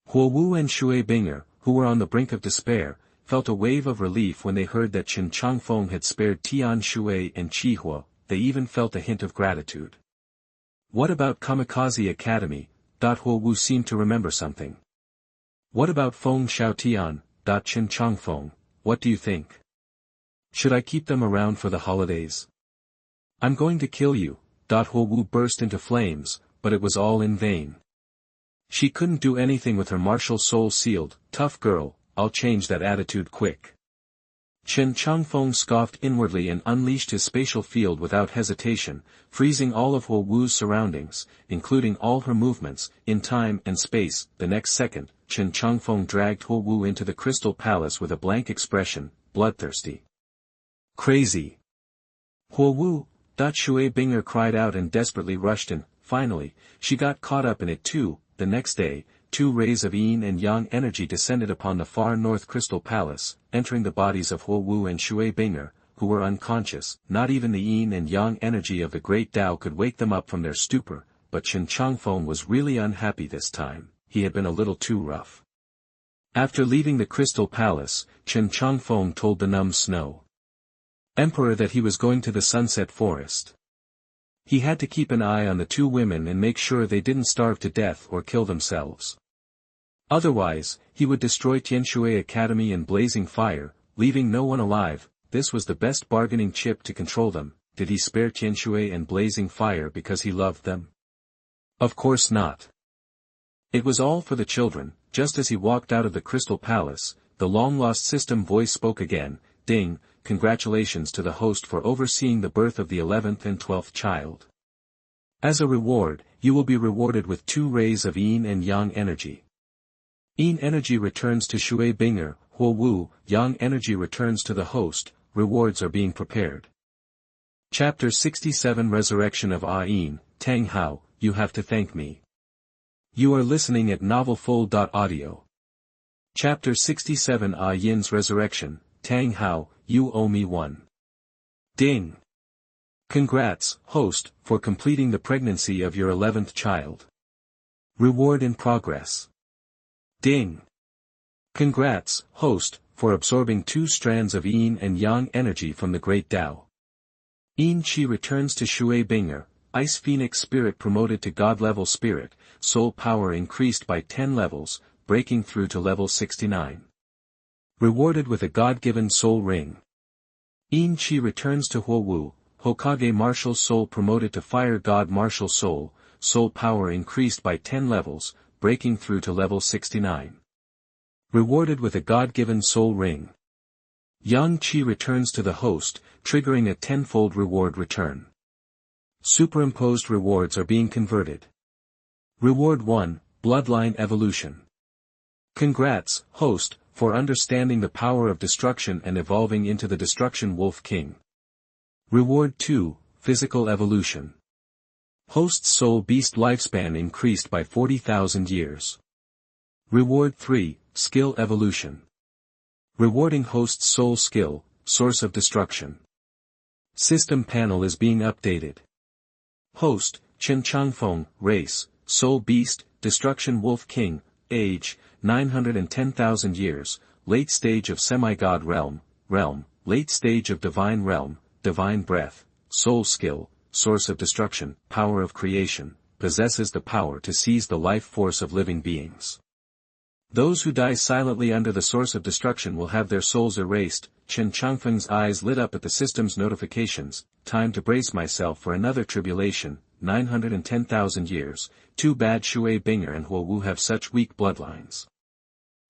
Huo Wu Shui Bing'er, who were on the brink of despair, felt a wave of relief when they heard that Chen Changfeng had spared Tianshui and Chihua. They even felt a hint of gratitude. What about Kamikaze Academy? Huo Wu seemed to remember something. What about Feng Xiaotian? Chen Changfeng, what do you think? Should I keep them around for the holidays? I'm going to kill you. Huo Wu burst into flames, but it was all in vain. She couldn't do anything with her martial soul sealed. Tough girl, I'll change that attitude quick. Chen Changfeng scoffed inwardly and unleashed his spatial field without hesitation, freezing all of Huo Wu's surroundings, including all her movements, in time and space. The next second, Chen Changfeng dragged Huo Wu into the Crystal Palace with a blank expression, bloodthirsty. Crazy. Huo Wu, Shui Bing'er cried out and desperately rushed in. Finally, she got caught up in it too. The next day, 2 rays of yin and yang energy descended upon the far north Crystal Palace, entering the bodies of Huo Wu and Shui Bing'er, who were unconscious. Not even the yin and yang energy of the Great Tao could wake them up from their stupor, but Chen Changfeng was really unhappy this time. He had been a little too rough. After leaving the Crystal Palace, Chen Changfeng told the numb snow Emperor that he was going to the Sunset Forest. He had to keep an eye on the 2 women and make sure they didn't starve to death or kill themselves. Otherwise, he would destroy Tianshui Academy in blazing fire, leaving no one alive. This was the best bargaining chip to control them. Did he spare Tianshui and blazing fire because he loved them? Of course not. It was all for the children. Just as he walked out of the Crystal Palace, the long-lost system voice spoke again. Ding, congratulations to the host for overseeing the birth of the 11th and 12th child. As a reward, you will be rewarded with 2 rays of yin and yang energy. Yin energy returns to Shui Bing'er. Huo Wu, yang energy returns to the host. Rewards are being prepared. Chapter 67 Resurrection of Ah Yin. Tang Hao, you have to thank me. You are listening at novelfold.audio. Chapter 67 Ah Yin's Resurrection. Tang Hao, you owe me one. Ding. Congrats, host, for completing the pregnancy of your 11th child. Reward in progress. Ding. Congrats, host, for absorbing 2 strands of yin and yang energy from the Great Tao. Yin Qi returns to Shui Bing'er. Ice Phoenix Spirit promoted to God-level Spirit. Soul power increased by 10 levels, breaking through to level 69. Rewarded with a God-given soul ring. Yin Qi returns to Huo Wu. Hokage Martial Soul promoted to Fire God Martial Soul. Soul power increased by 10 levels, breaking through to level 69. Rewarded with a God-given soul ring. Yang Qi returns to the host, triggering a tenfold reward return. Superimposed rewards are being converted. Reward 1, Bloodline Evolution. Congrats, host, for understanding the power of destruction and evolving into the Destruction Wolf King. Reward 2, Physical Evolution. Host's soul beast lifespan increased by 40,000 years. Reward 3, Skill Evolution. Rewarding host's soul skill, Source of Destruction. System panel is being updated. Host, Chen Changfeng, race, Soul Beast, Destruction Wolf King, age, 910,000 years, late stage of Semi-God Realm, late stage of Divine Realm, Divine Breath, Soul Skill, Source of Destruction, Power of Creation, possesses the power to seize the life force of living beings. Those who die silently under the source of destruction will have their souls erased. Chen Changfeng's eyes lit up at the system's notifications. Time to brace myself for another tribulation, 910,000 years. Too bad Shui Bing'er and Huo Wu have such weak bloodlines.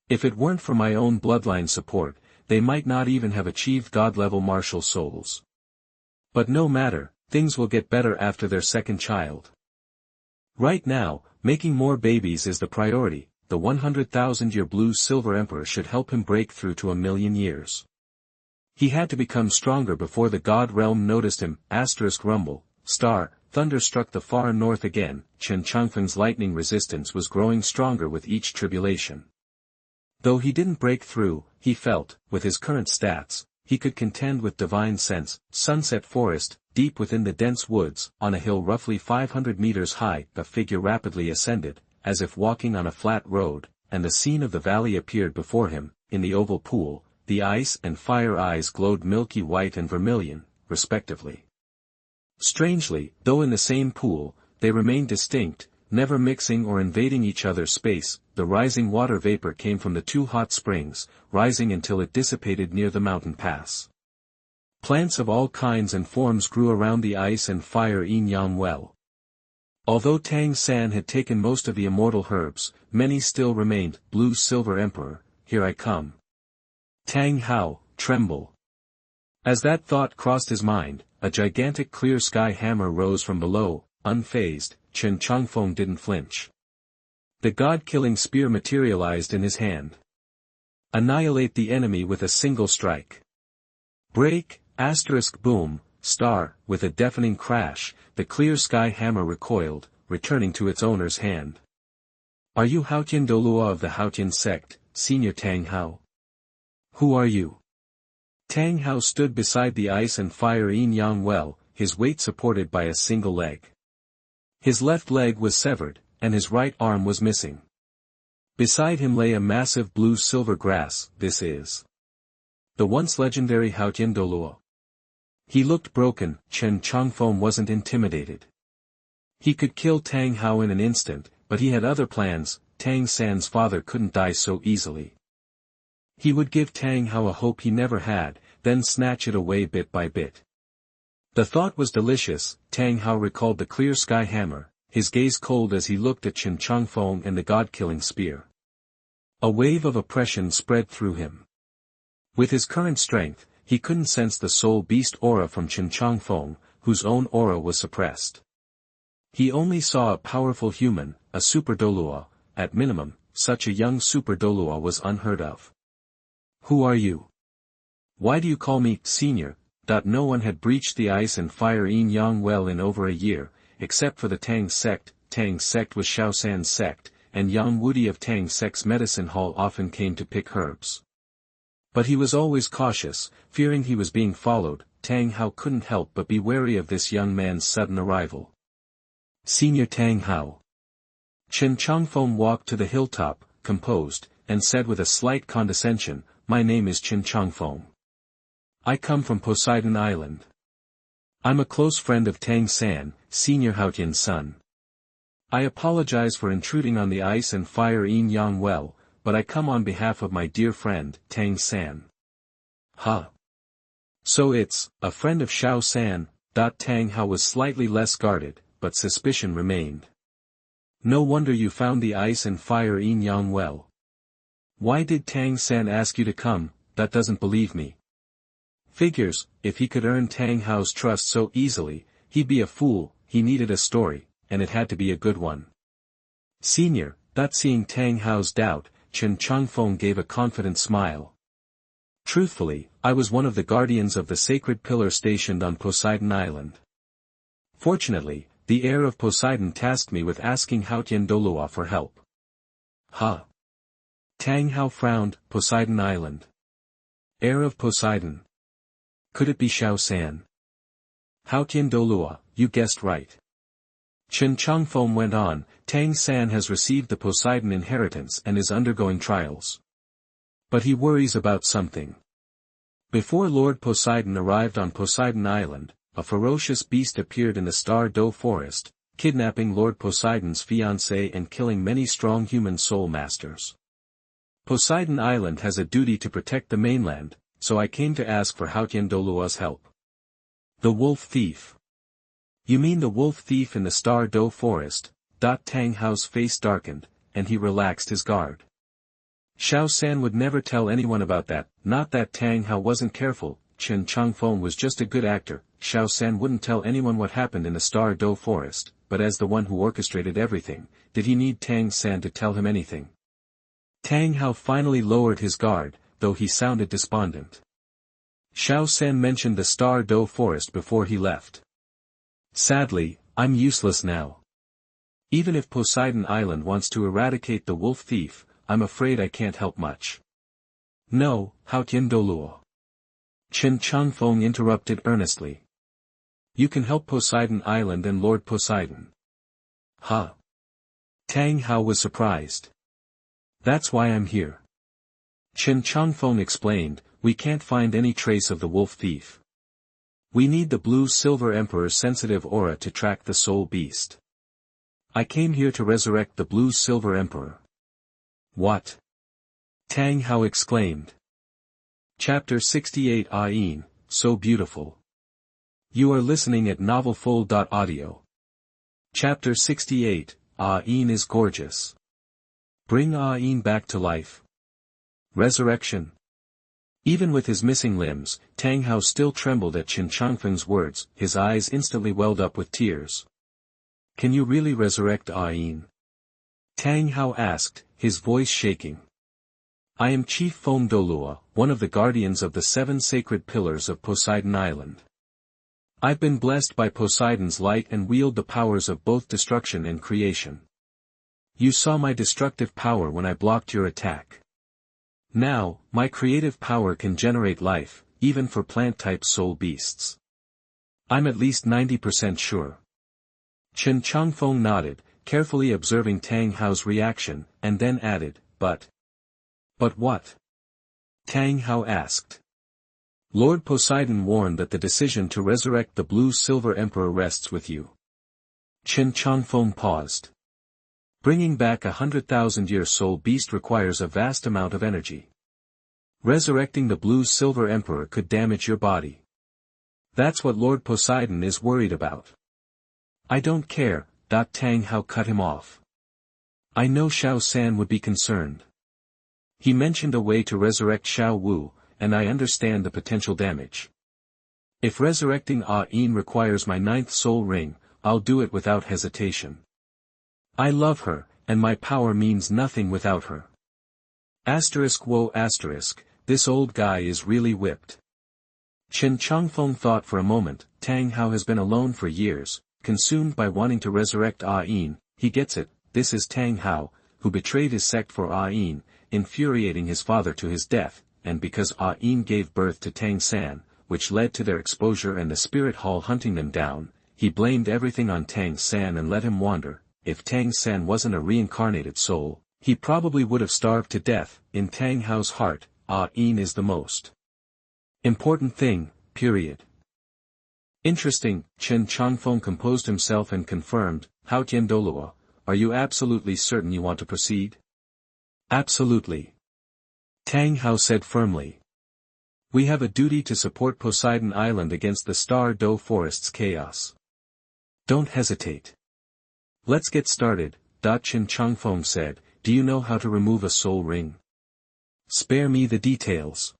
If it weren't for my own bloodline support, they might not even have achieved god-level martial souls. But no matter, things will get better after their second child. Right now, making more babies is the priority. The 100,000-year blue-silver emperor should help him break through to 1,000,000 years. He had to become stronger before the god realm noticed him. Rumble, star, thunder struck the far north again. Chen Changfeng's lightning resistance was growing stronger with each tribulation. Though he didn't break through, he felt, with his current stats, he could contend with divine sense. Sunset forest, deep within the dense woods, on a hill roughly 500 meters high, a figure rapidly ascended, as if walking on a flat road, and the scene of the valley appeared before him. In the oval pool, the ice and fire eyes glowed milky white and vermilion, respectively. Strangely, though in the same pool, they remained distinct, never mixing or invading each other's space. The rising water vapor came from the two hot springs, rising until it dissipated near the mountain pass. Plants of all kinds and forms grew around the ice and fire yin-yang well. Although Tang San had taken most of the immortal herbs, many still remained. Blue-silver emperor, here I come. Tang Hao, tremble. As that thought crossed his mind, a gigantic clear sky hammer rose from below. Unfazed, Chen Changfeng didn't flinch. The god-killing spear materialized in his hand. Annihilate the enemy with a single strike. Break, boom, star. With a deafening crash, the clear sky hammer recoiled, returning to its owner's hand. Are you Haotian Douluo of the Haotian Sect, Senior Tang Hao? Who are you? Tang Hao stood beside the ice and fire yin-yang well, his weight supported by a single leg. His left leg was severed, and his right arm was missing. Beside him lay a massive blue-silver grass. This is the once legendary Haotian Douluo. He looked broken. Chen Changfeng wasn't intimidated. He could kill Tang Hao in an instant, but he had other plans. Tang San's father couldn't die so easily. He would give Tang Hao a hope he never had, then snatch it away bit by bit. The thought was delicious. Tang Hao recalled the clear sky hammer, his gaze cold as he looked at Chen Changfeng and the god-killing spear. A wave of oppression spread through him. With his current strength, he couldn't sense the soul beast aura from Chen Changfeng, whose own aura was suppressed. He only saw a powerful human, a super Douluo. At minimum, such a young super Douluo was unheard of. Who are you? Why do you call me senior? No one had breached the ice and fire yin-yang well in over a year, except for the Tang Sect. Tang Sect was Xiao San's sect, and Yang Wudi of Tang Sect's medicine hall often came to pick herbs. But he was always cautious, fearing he was being followed. Tang Hao couldn't help but be wary of this young man's sudden arrival. Senior Tang Hao. Chen Changfeng walked to the hilltop, composed, and said with a slight condescension, "My name is Chen Changfeng. I come from Poseidon Island. I'm a close friend of Tang San, Senior Haotian's son. I apologize for intruding on the ice and fire yin-yang well, but I come on behalf of my dear friend, Tang San." Huh. So it's a friend of Xiao San. Tang Hao was slightly less guarded, but suspicion remained. No wonder you found the ice and fire yin-yang well. Why did Tang San ask you to come? That doesn't believe me. Figures, if he could earn Tang Hao's trust so easily, he'd be a fool. He needed a story, and it had to be a good one. Senior, seeing Tang Hao's doubt, Chen Changfeng gave a confident smile. Truthfully, I was one of the guardians of the sacred pillar stationed on Poseidon Island. Fortunately, the heir of Poseidon tasked me with asking Haotian Douluo for help. Huh. Tang Hao frowned. Poseidon Island. Heir of Poseidon. Could it be Xiao San? Haotian Douluo, you guessed right. Chen Changfeng went on, Tang San has received the Poseidon inheritance and is undergoing trials. But he worries about something. Before Lord Poseidon arrived on Poseidon Island, a ferocious beast appeared in the Star Do forest. kidnapping Lord Poseidon's fiancée and killing many strong human soul masters. Poseidon Island has a duty to protect the mainland, so I came to ask for Haotian Douluo's help. The Wolf Thief. You mean the Wolf Thief in the Star Do Forest? Tang Hao's face darkened, and he relaxed his guard. Xiao San would never tell anyone about that, not that Tang Hao wasn't careful, Chen Changfeng was just a good actor. Xiao San wouldn't tell anyone what happened in the Star Do Forest, but as the one who orchestrated everything, did he need Tang San to tell him anything? Tang Hao finally lowered his guard, though he sounded despondent. Xiao San mentioned the Star Do Forest before he left. Sadly, I'm useless now. Even if Poseidon Island wants to eradicate the Wolf Thief, I'm afraid I can't help much. No, Haotian Douluo. Chen Changfeng interrupted earnestly. You can help Poseidon Island and Lord Poseidon. Huh? Tang Hao was surprised. That's why I'm here. Chen Changfeng explained, we can't find any trace of the Wolf Thief. We need the Blue-Silver Emperor's sensitive aura to track the soul beast. I came here to resurrect the Blue-Silver Emperor. What? Tang Hao exclaimed. Chapter 68 Ah Yin, so beautiful. You are listening at novelfold.audio. Chapter 68, Ah Yin is gorgeous. Bring Ah Yin back to life. Resurrection. Even with his missing limbs, Tang Hao still trembled at Chen Changfeng's words, his eyes instantly welled up with tears. Can you really resurrect Ah Yin? Tang Hao asked, his voice shaking. I am Chief Feng Douluo, one of the guardians of the 7 sacred pillars of Poseidon Island. I've been blessed by Poseidon's light and wield the powers of both destruction and creation. You saw my destructive power when I blocked your attack. Now, my creative power can generate life, even for plant-type soul beasts. I'm at least 90% sure. Chen Changfeng nodded, carefully observing Tang Hao's reaction, and then added, But what? Tang Hao asked. Lord Poseidon warned that the decision to resurrect the Blue-Silver Emperor rests with you. Chen Changfeng paused. Bringing back 100,000-year soul beast requires a vast amount of energy. Resurrecting the Blue-Silver Emperor could damage your body. That's what Lord Poseidon is worried about. I don't care, Tang Hao cut him off. I know Xiao San would be concerned. He mentioned a way to resurrect Xiao Wu, and I understand the potential damage. If resurrecting Ah Yin requires my 9th soul ring, I'll do it without hesitation. I love her, and my power means nothing without her. Whoa! This old guy is really whipped. Chen Changfeng thought for a moment. Tang Hao has been alone for years, consumed by wanting to resurrect Ah Yin. He gets it, this is Tang Hao, who betrayed his sect for Ah Yin, infuriating his father to his death, and because Ah Yin gave birth to Tang San, which led to their exposure and the spirit hall hunting them down, he blamed everything on Tang San and let him wander. If Tang San wasn't a reincarnated soul, he probably would have starved to death. In Tang Hao's heart, Ah Yin is the most important thing, period. Interesting, Chen Changfeng composed himself and confirmed, Haotian Douluo, are you absolutely certain you want to proceed? Absolutely. Tang Hao said firmly. We have a duty to support Poseidon Island against the Star Do Forest's chaos. Don't hesitate. Let's get started, Chen Changfeng said, do you know how to remove a soul ring? Spare me the details.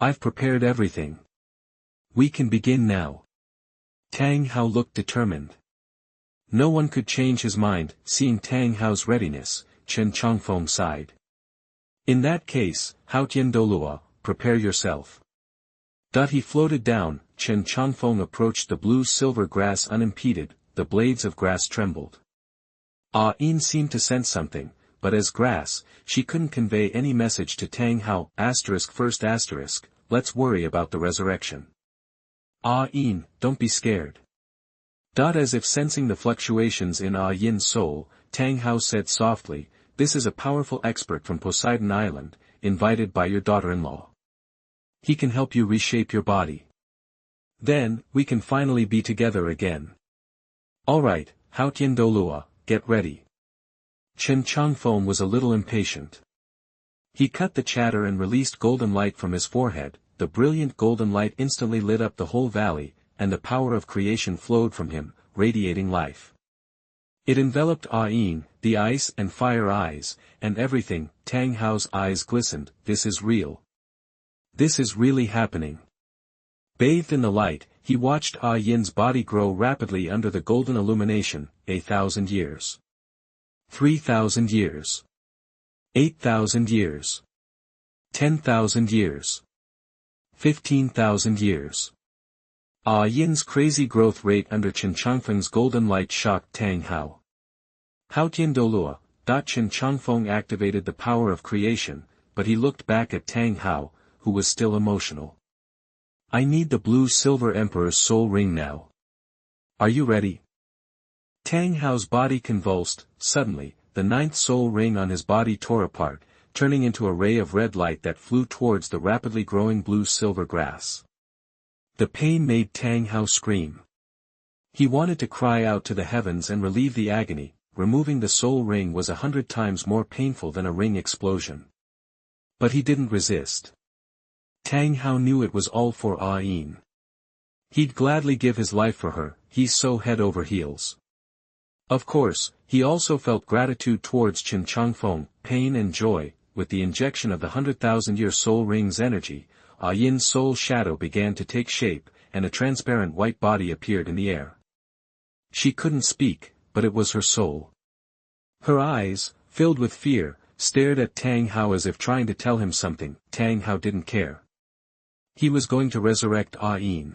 I've prepared everything. We can begin now. Tang Hao looked determined. No one could change his mind. Seeing Tang Hao's readiness, Chen Changfeng sighed. In that case, Haotian Douluo, prepare yourself. He floated down. Chen Changfeng approached the blue-silver grass unimpeded, the blades of grass trembled. Ah Yin seemed to sense something, but as grass, she couldn't convey any message to Tang Hao. Let's worry about the resurrection. Ah Yin, don't be scared. As if sensing the fluctuations in Ah Yin's soul, Tang Hao said softly, this is a powerful expert from Poseidon Island, invited by your daughter-in-law. He can help you reshape your body. Then, we can finally be together again. Alright, Haotian Douluo, get ready. Chen Changfeng was a little impatient. He cut the chatter and released golden light from his forehead. The brilliant golden light instantly lit up the whole valley, and the power of creation flowed from him, radiating life. It enveloped Ah Yin, the ice and fire eyes, and everything. Tang Hao's eyes glistened. This is real. This is really happening. Bathed in the light, he watched Ah Yin's body grow rapidly under the golden illumination. 1,000 years. 3,000 years. 8,000 years. 10,000 years. 15,000 years. Ah Yin's crazy growth rate under Chen Changfeng's golden light shocked Tang Hao. Haotian Douluo. Chen Changfeng activated the power of creation, but he looked back at Tang Hao, who was still emotional. I need the blue-silver Emperor's soul ring now. Are you ready? Tang Hao's body convulsed. Suddenly, the ninth soul ring on his body tore apart, turning into a ray of red light that flew towards the rapidly growing blue-silver grass. The pain made Tang Hao scream. He wanted to cry out to the heavens and relieve the agony. Removing the soul ring was 100 times more painful than a ring explosion. But he didn't resist. Tang Hao knew it was all for Ah Yin. He'd gladly give his life for her. He's so head over heels. Of course, he also felt gratitude towards Chen Changfeng, pain and joy. With the injection of the 100,000-year soul ring's energy, Ah Yin's soul shadow began to take shape, and a transparent white body appeared in the air. She couldn't speak, but it was her soul. Her eyes, filled with fear, stared at Tang Hao as if trying to tell him something. Tang Hao didn't care. He was going to resurrect Ah Yin.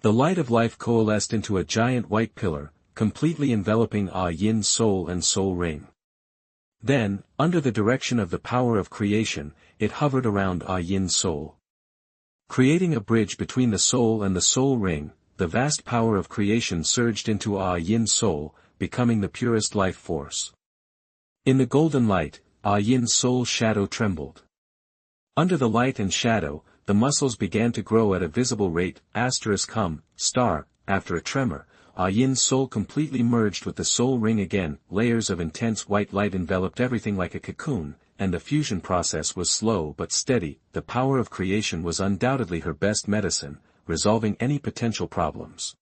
The light of life coalesced into a giant white pillar, completely enveloping Ah Yin's soul and soul ring. Then, under the direction of the power of creation, it hovered around Ah Yin's soul. Creating a bridge between the soul and the soul ring, the vast power of creation surged into Ah Yin's soul, becoming the purest life force. In the golden light, Ah Yin's soul shadow trembled. Under the light and shadow, the muscles began to grow at a visible rate. After a tremor, Ah Yin's soul completely merged with the soul ring again. Layers of intense white light enveloped everything like a cocoon, and the fusion process was slow but steady. The power of creation was undoubtedly her best medicine, resolving any potential problems.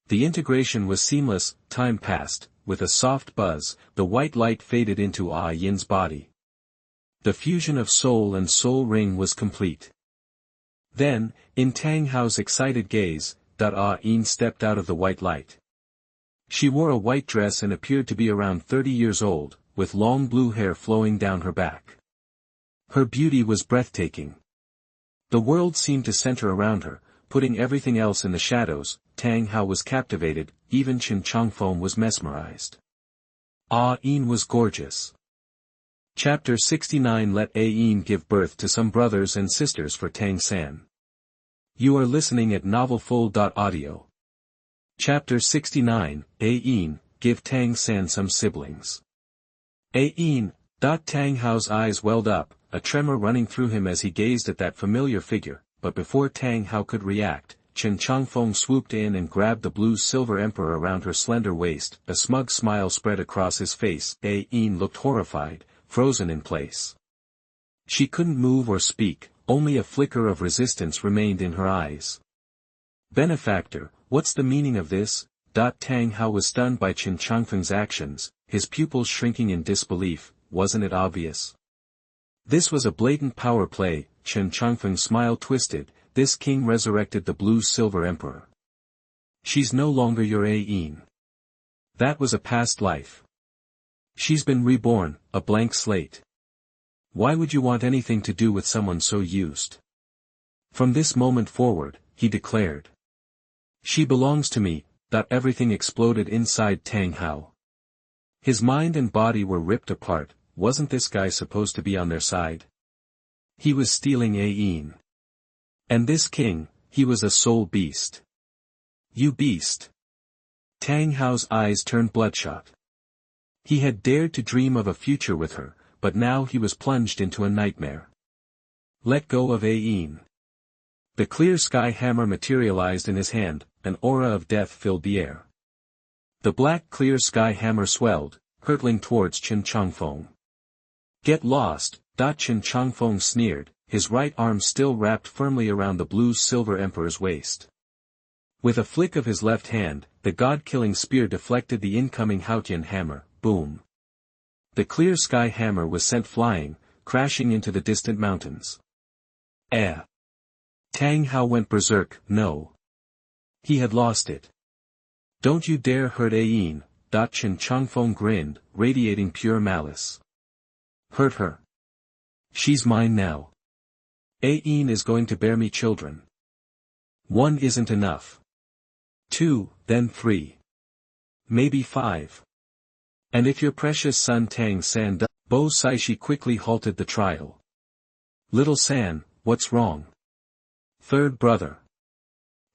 The integration was seamless. Time passed. With a soft buzz, the white light faded into Ah Yin's body. The fusion of soul and soul ring was complete. Then, in Tang Hao's excited gaze, Ah Yin stepped out of the white light. She wore a white dress and appeared to be around 30 years old, with long blue hair flowing down her back. Her beauty was breathtaking. The world seemed to center around her, putting everything else in the shadows. Tang Hao was captivated, even Chen Changfeng was mesmerized. Ah Yin was gorgeous. Chapter 69. Let A Yin give birth to some brothers and sisters for Tang San. You are listening at novelfull.audio. Chapter 69. A Yin, give Tang San some siblings. A Yin. Tang Hao's eyes welled up, a tremor running through him as he gazed at that familiar figure, but before Tang Hao could react, Chen Changfeng swooped in and grabbed the blue-silver emperor around her slender waist. A smug smile spread across his face. A Yin looked horrified, frozen in place. She couldn't move or speak, only a flicker of resistance remained in her eyes. Benefactor, what's the meaning of this? Tang Hao was stunned by Chen Changfeng's actions, his pupils shrinking in disbelief. Wasn't it obvious? This was a blatant power play. Chen Changfeng's smile twisted. This king resurrected the blue-silver emperor. She's no longer your A Yin. That was a past life. She's been reborn, a blank slate. Why would you want anything to do with someone so used? From this moment forward, he declared. She belongs to me. Everything exploded inside Tang Hao. His mind and body were ripped apart. Wasn't this guy supposed to be on their side? He was stealing A Yin. And this king, he was a soul beast. You beast. Tang Hao's eyes turned bloodshot. He had dared to dream of a future with her, but now he was plunged into a nightmare. Let go of A Yin. The clear sky hammer materialized in his hand, an aura of death filled the air. The black clear sky hammer swelled, hurtling towards Chen Changfeng. Get lost, Chen Changfeng sneered, his right arm still wrapped firmly around the blue-silver emperor's waist. With a flick of his left hand, the god-killing spear deflected the incoming Haotian hammer, boom. The clear sky hammer was sent flying, crashing into the distant mountains. Tang Hao went berserk, no. He had lost it. Don't you dare hurt A Yin, Chen Changfeng grinned, radiating pure malice. Hurt her. She's mine now. A Yin is going to bear me children. 1 isn't enough. 2, then 3. Maybe 5. And if your precious son Tang San does, Bo Saishi quickly halted the trial. Little San, what's wrong? Third brother.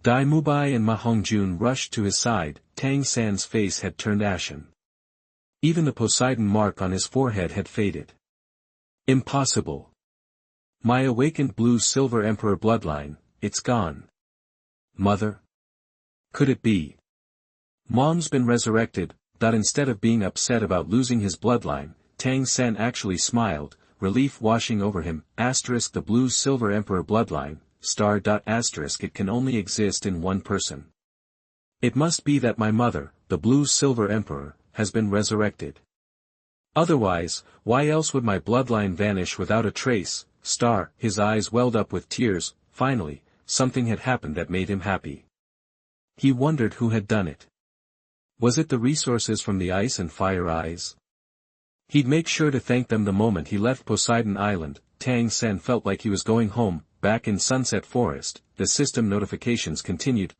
Dai Mubai and Ma Hongjun rushed to his side. Tang San's face had turned ashen. Even the Poseidon mark on his forehead had faded. Impossible. My awakened blue-silver emperor bloodline, it's gone. Mother? Could it be? Mom's been resurrected. Instead of being upset about losing his bloodline, Tang San actually smiled, relief washing over him. The blue-silver emperor bloodline, it can only exist in one person. It must be that my mother, the blue-silver emperor, has been resurrected. Otherwise, why else would my bloodline vanish without a trace? His eyes welled up with tears. Finally, something had happened that made him happy. He wondered who had done it. Was it the resources from the ice and fire eyes? He'd make sure to thank them the moment he left Poseidon Island. Tang San felt like he was going home. Back in Sunset Forest, the system notifications continued.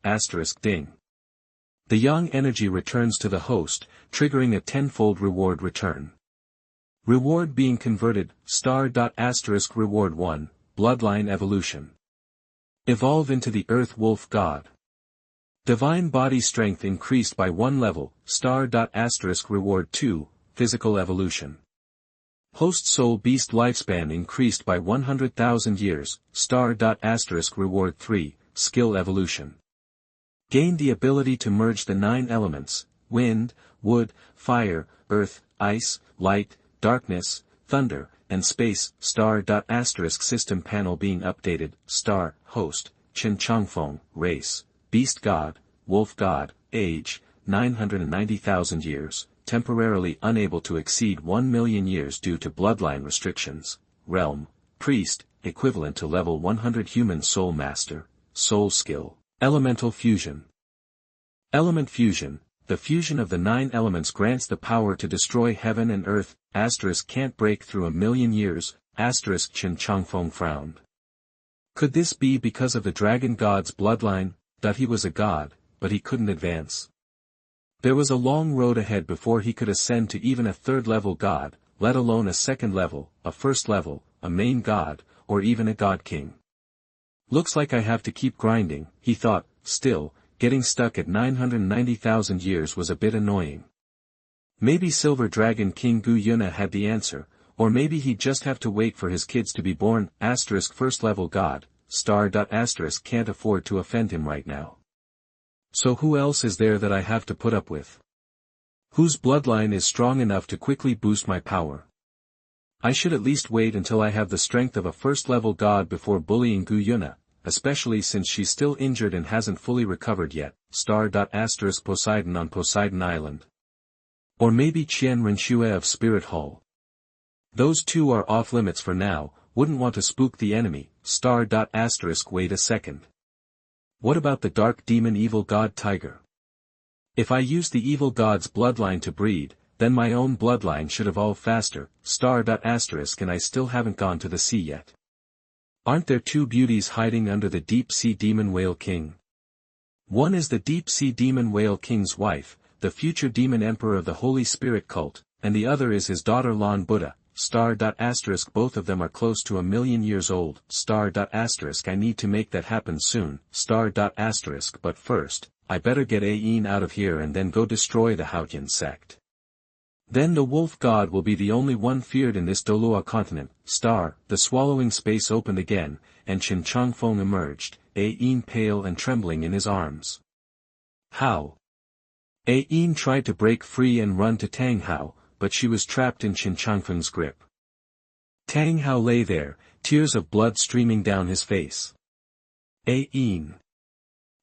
Ding. The yang energy returns to the host, triggering a tenfold reward return. Reward being converted. Reward 1, Bloodline Evolution. Evolve into the Earth Wolf God. Divine body strength increased by 1 level. Reward 2, Physical Evolution. Host soul beast lifespan increased by 100,000 years. Reward 3, Skill Evolution. Gain the ability to merge the 9 elements: wind, wood, fire, earth, ice, light, darkness, thunder, and space. System panel being updated. Host, Chen Changfeng, race, beast god, wolf god, age, 990,000 years, temporarily unable to exceed 1 million years due to bloodline restrictions. Realm, priest, equivalent to level 100 human soul master, soul skill, elemental fusion. Element fusion, the fusion of the 9 elements grants the power to destroy heaven and earth. Can't break through 1 million years. Chen Changfeng frowned. Could this be because of the dragon god's bloodline? That he was a god, but he couldn't advance. There was a long road ahead before he could ascend to even a 3rd level god, let alone a 2nd level, a 1st level, a main god, or even a god king. Looks like I have to keep grinding, he thought. Still, getting stuck at 990,000 years was a bit annoying. Maybe Silver Dragon King Gu Yuna had the answer, or maybe he'd just have to wait for his kids to be born. 1st level god, can't afford to offend him right now. So who else is there that I have to put up with? Whose bloodline is strong enough to quickly boost my power? I should at least wait until I have the strength of a 1st level god before bullying Gu Yuna, especially since she's still injured and hasn't fully recovered yet. Poseidon on Poseidon Island. Or maybe Qian Renshue of Spirit Hall. Those two are off limits for now. Wouldn't want to spook the enemy. Wait a second. What about the dark demon evil god Tiger? If I use the evil god's bloodline to breed, then my own bloodline should evolve faster. And I still haven't gone to the sea yet. Aren't there 2 beauties hiding under the deep sea demon whale king? One is the deep sea demon whale king's wife, the future demon emperor of the Holy Spirit cult, and the other is his daughter Lan Buddha. Both of them are close to 1 million years old. I need to make that happen soon. But first, I better get A Yin out of here and then go destroy the Haotian sect. Then the wolf god will be the only one feared in this Douluo Continent. The swallowing space opened again, and Chen Changfeng emerged, A Yin pale and trembling in his arms. How? A Yin tried to break free and run to Tang Hao, but she was trapped in Chen Changfeng's grip. Tang Hao lay there, tears of blood streaming down his face. A Yin.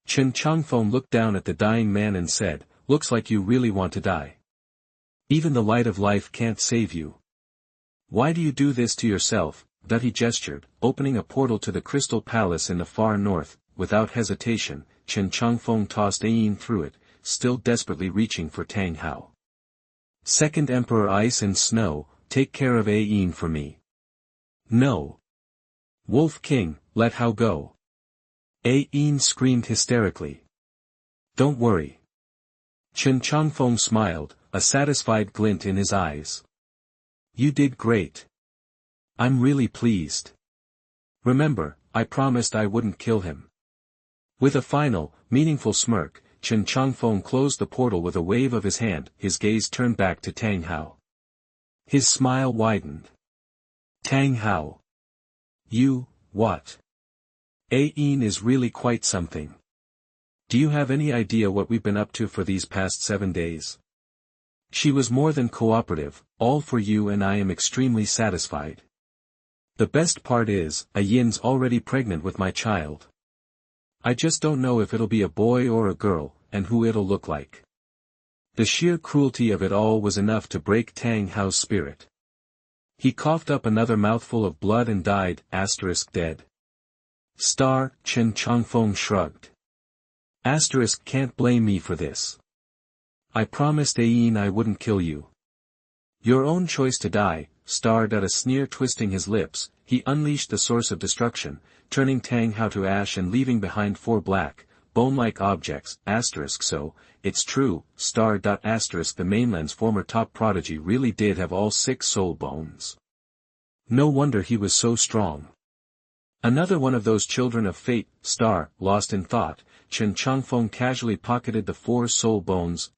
Chen Changfeng looked down at the dying man and said, "Looks like you really want to die. Even the light of life can't save you. Why do you do this to yourself?" That he gestured, opening a portal to the Crystal Palace in the far north. Without hesitation, Chen Changfeng tossed A Yin through it, still desperately reaching for Tang Hao. "Second Emperor Ice and Snow, take care of A Yin for me." "No. Wolf King, let Hao go." A Yin screamed hysterically. "Don't worry." Chen Changfeng smiled, a satisfied glint in his eyes. "You did great. I'm really pleased. Remember, I promised I wouldn't kill him." With a final, meaningful smirk, Chen Changfeng closed the portal with a wave of his hand. His gaze turned back to Tang Hao. His smile widened. "Tang Hao. You, what? A Yin is really quite something. Do you have any idea what we've been up to for these past 7 days? She was more than cooperative, all for you, and I am extremely satisfied. The best part is, A Yin's already pregnant with my child. I just don't know if it'll be a boy or a girl, and who it'll look like." The sheer cruelty of it all was enough to break Tang Hao's spirit. He coughed up another mouthful of blood and died, dead. Chen Changfeng shrugged. Can't blame me for this. I promised A Yin I wouldn't kill you. Your own choice to die. At a sneer twisting his lips, he unleashed the source of destruction, turning Tang Hao to ash and leaving behind 4 black, bone-like objects. So, it's true. The mainland's former top prodigy really did have all 6 soul bones. No wonder he was so strong. Another one of those children of fate. Lost in thought, Chen Changfeng casually pocketed the 4 soul bones,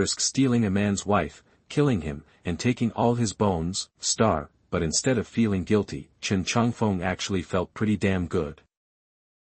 stealing a man's wife, killing him, and taking all his bones. But instead of feeling guilty, Chen Changfeng actually felt pretty damn good.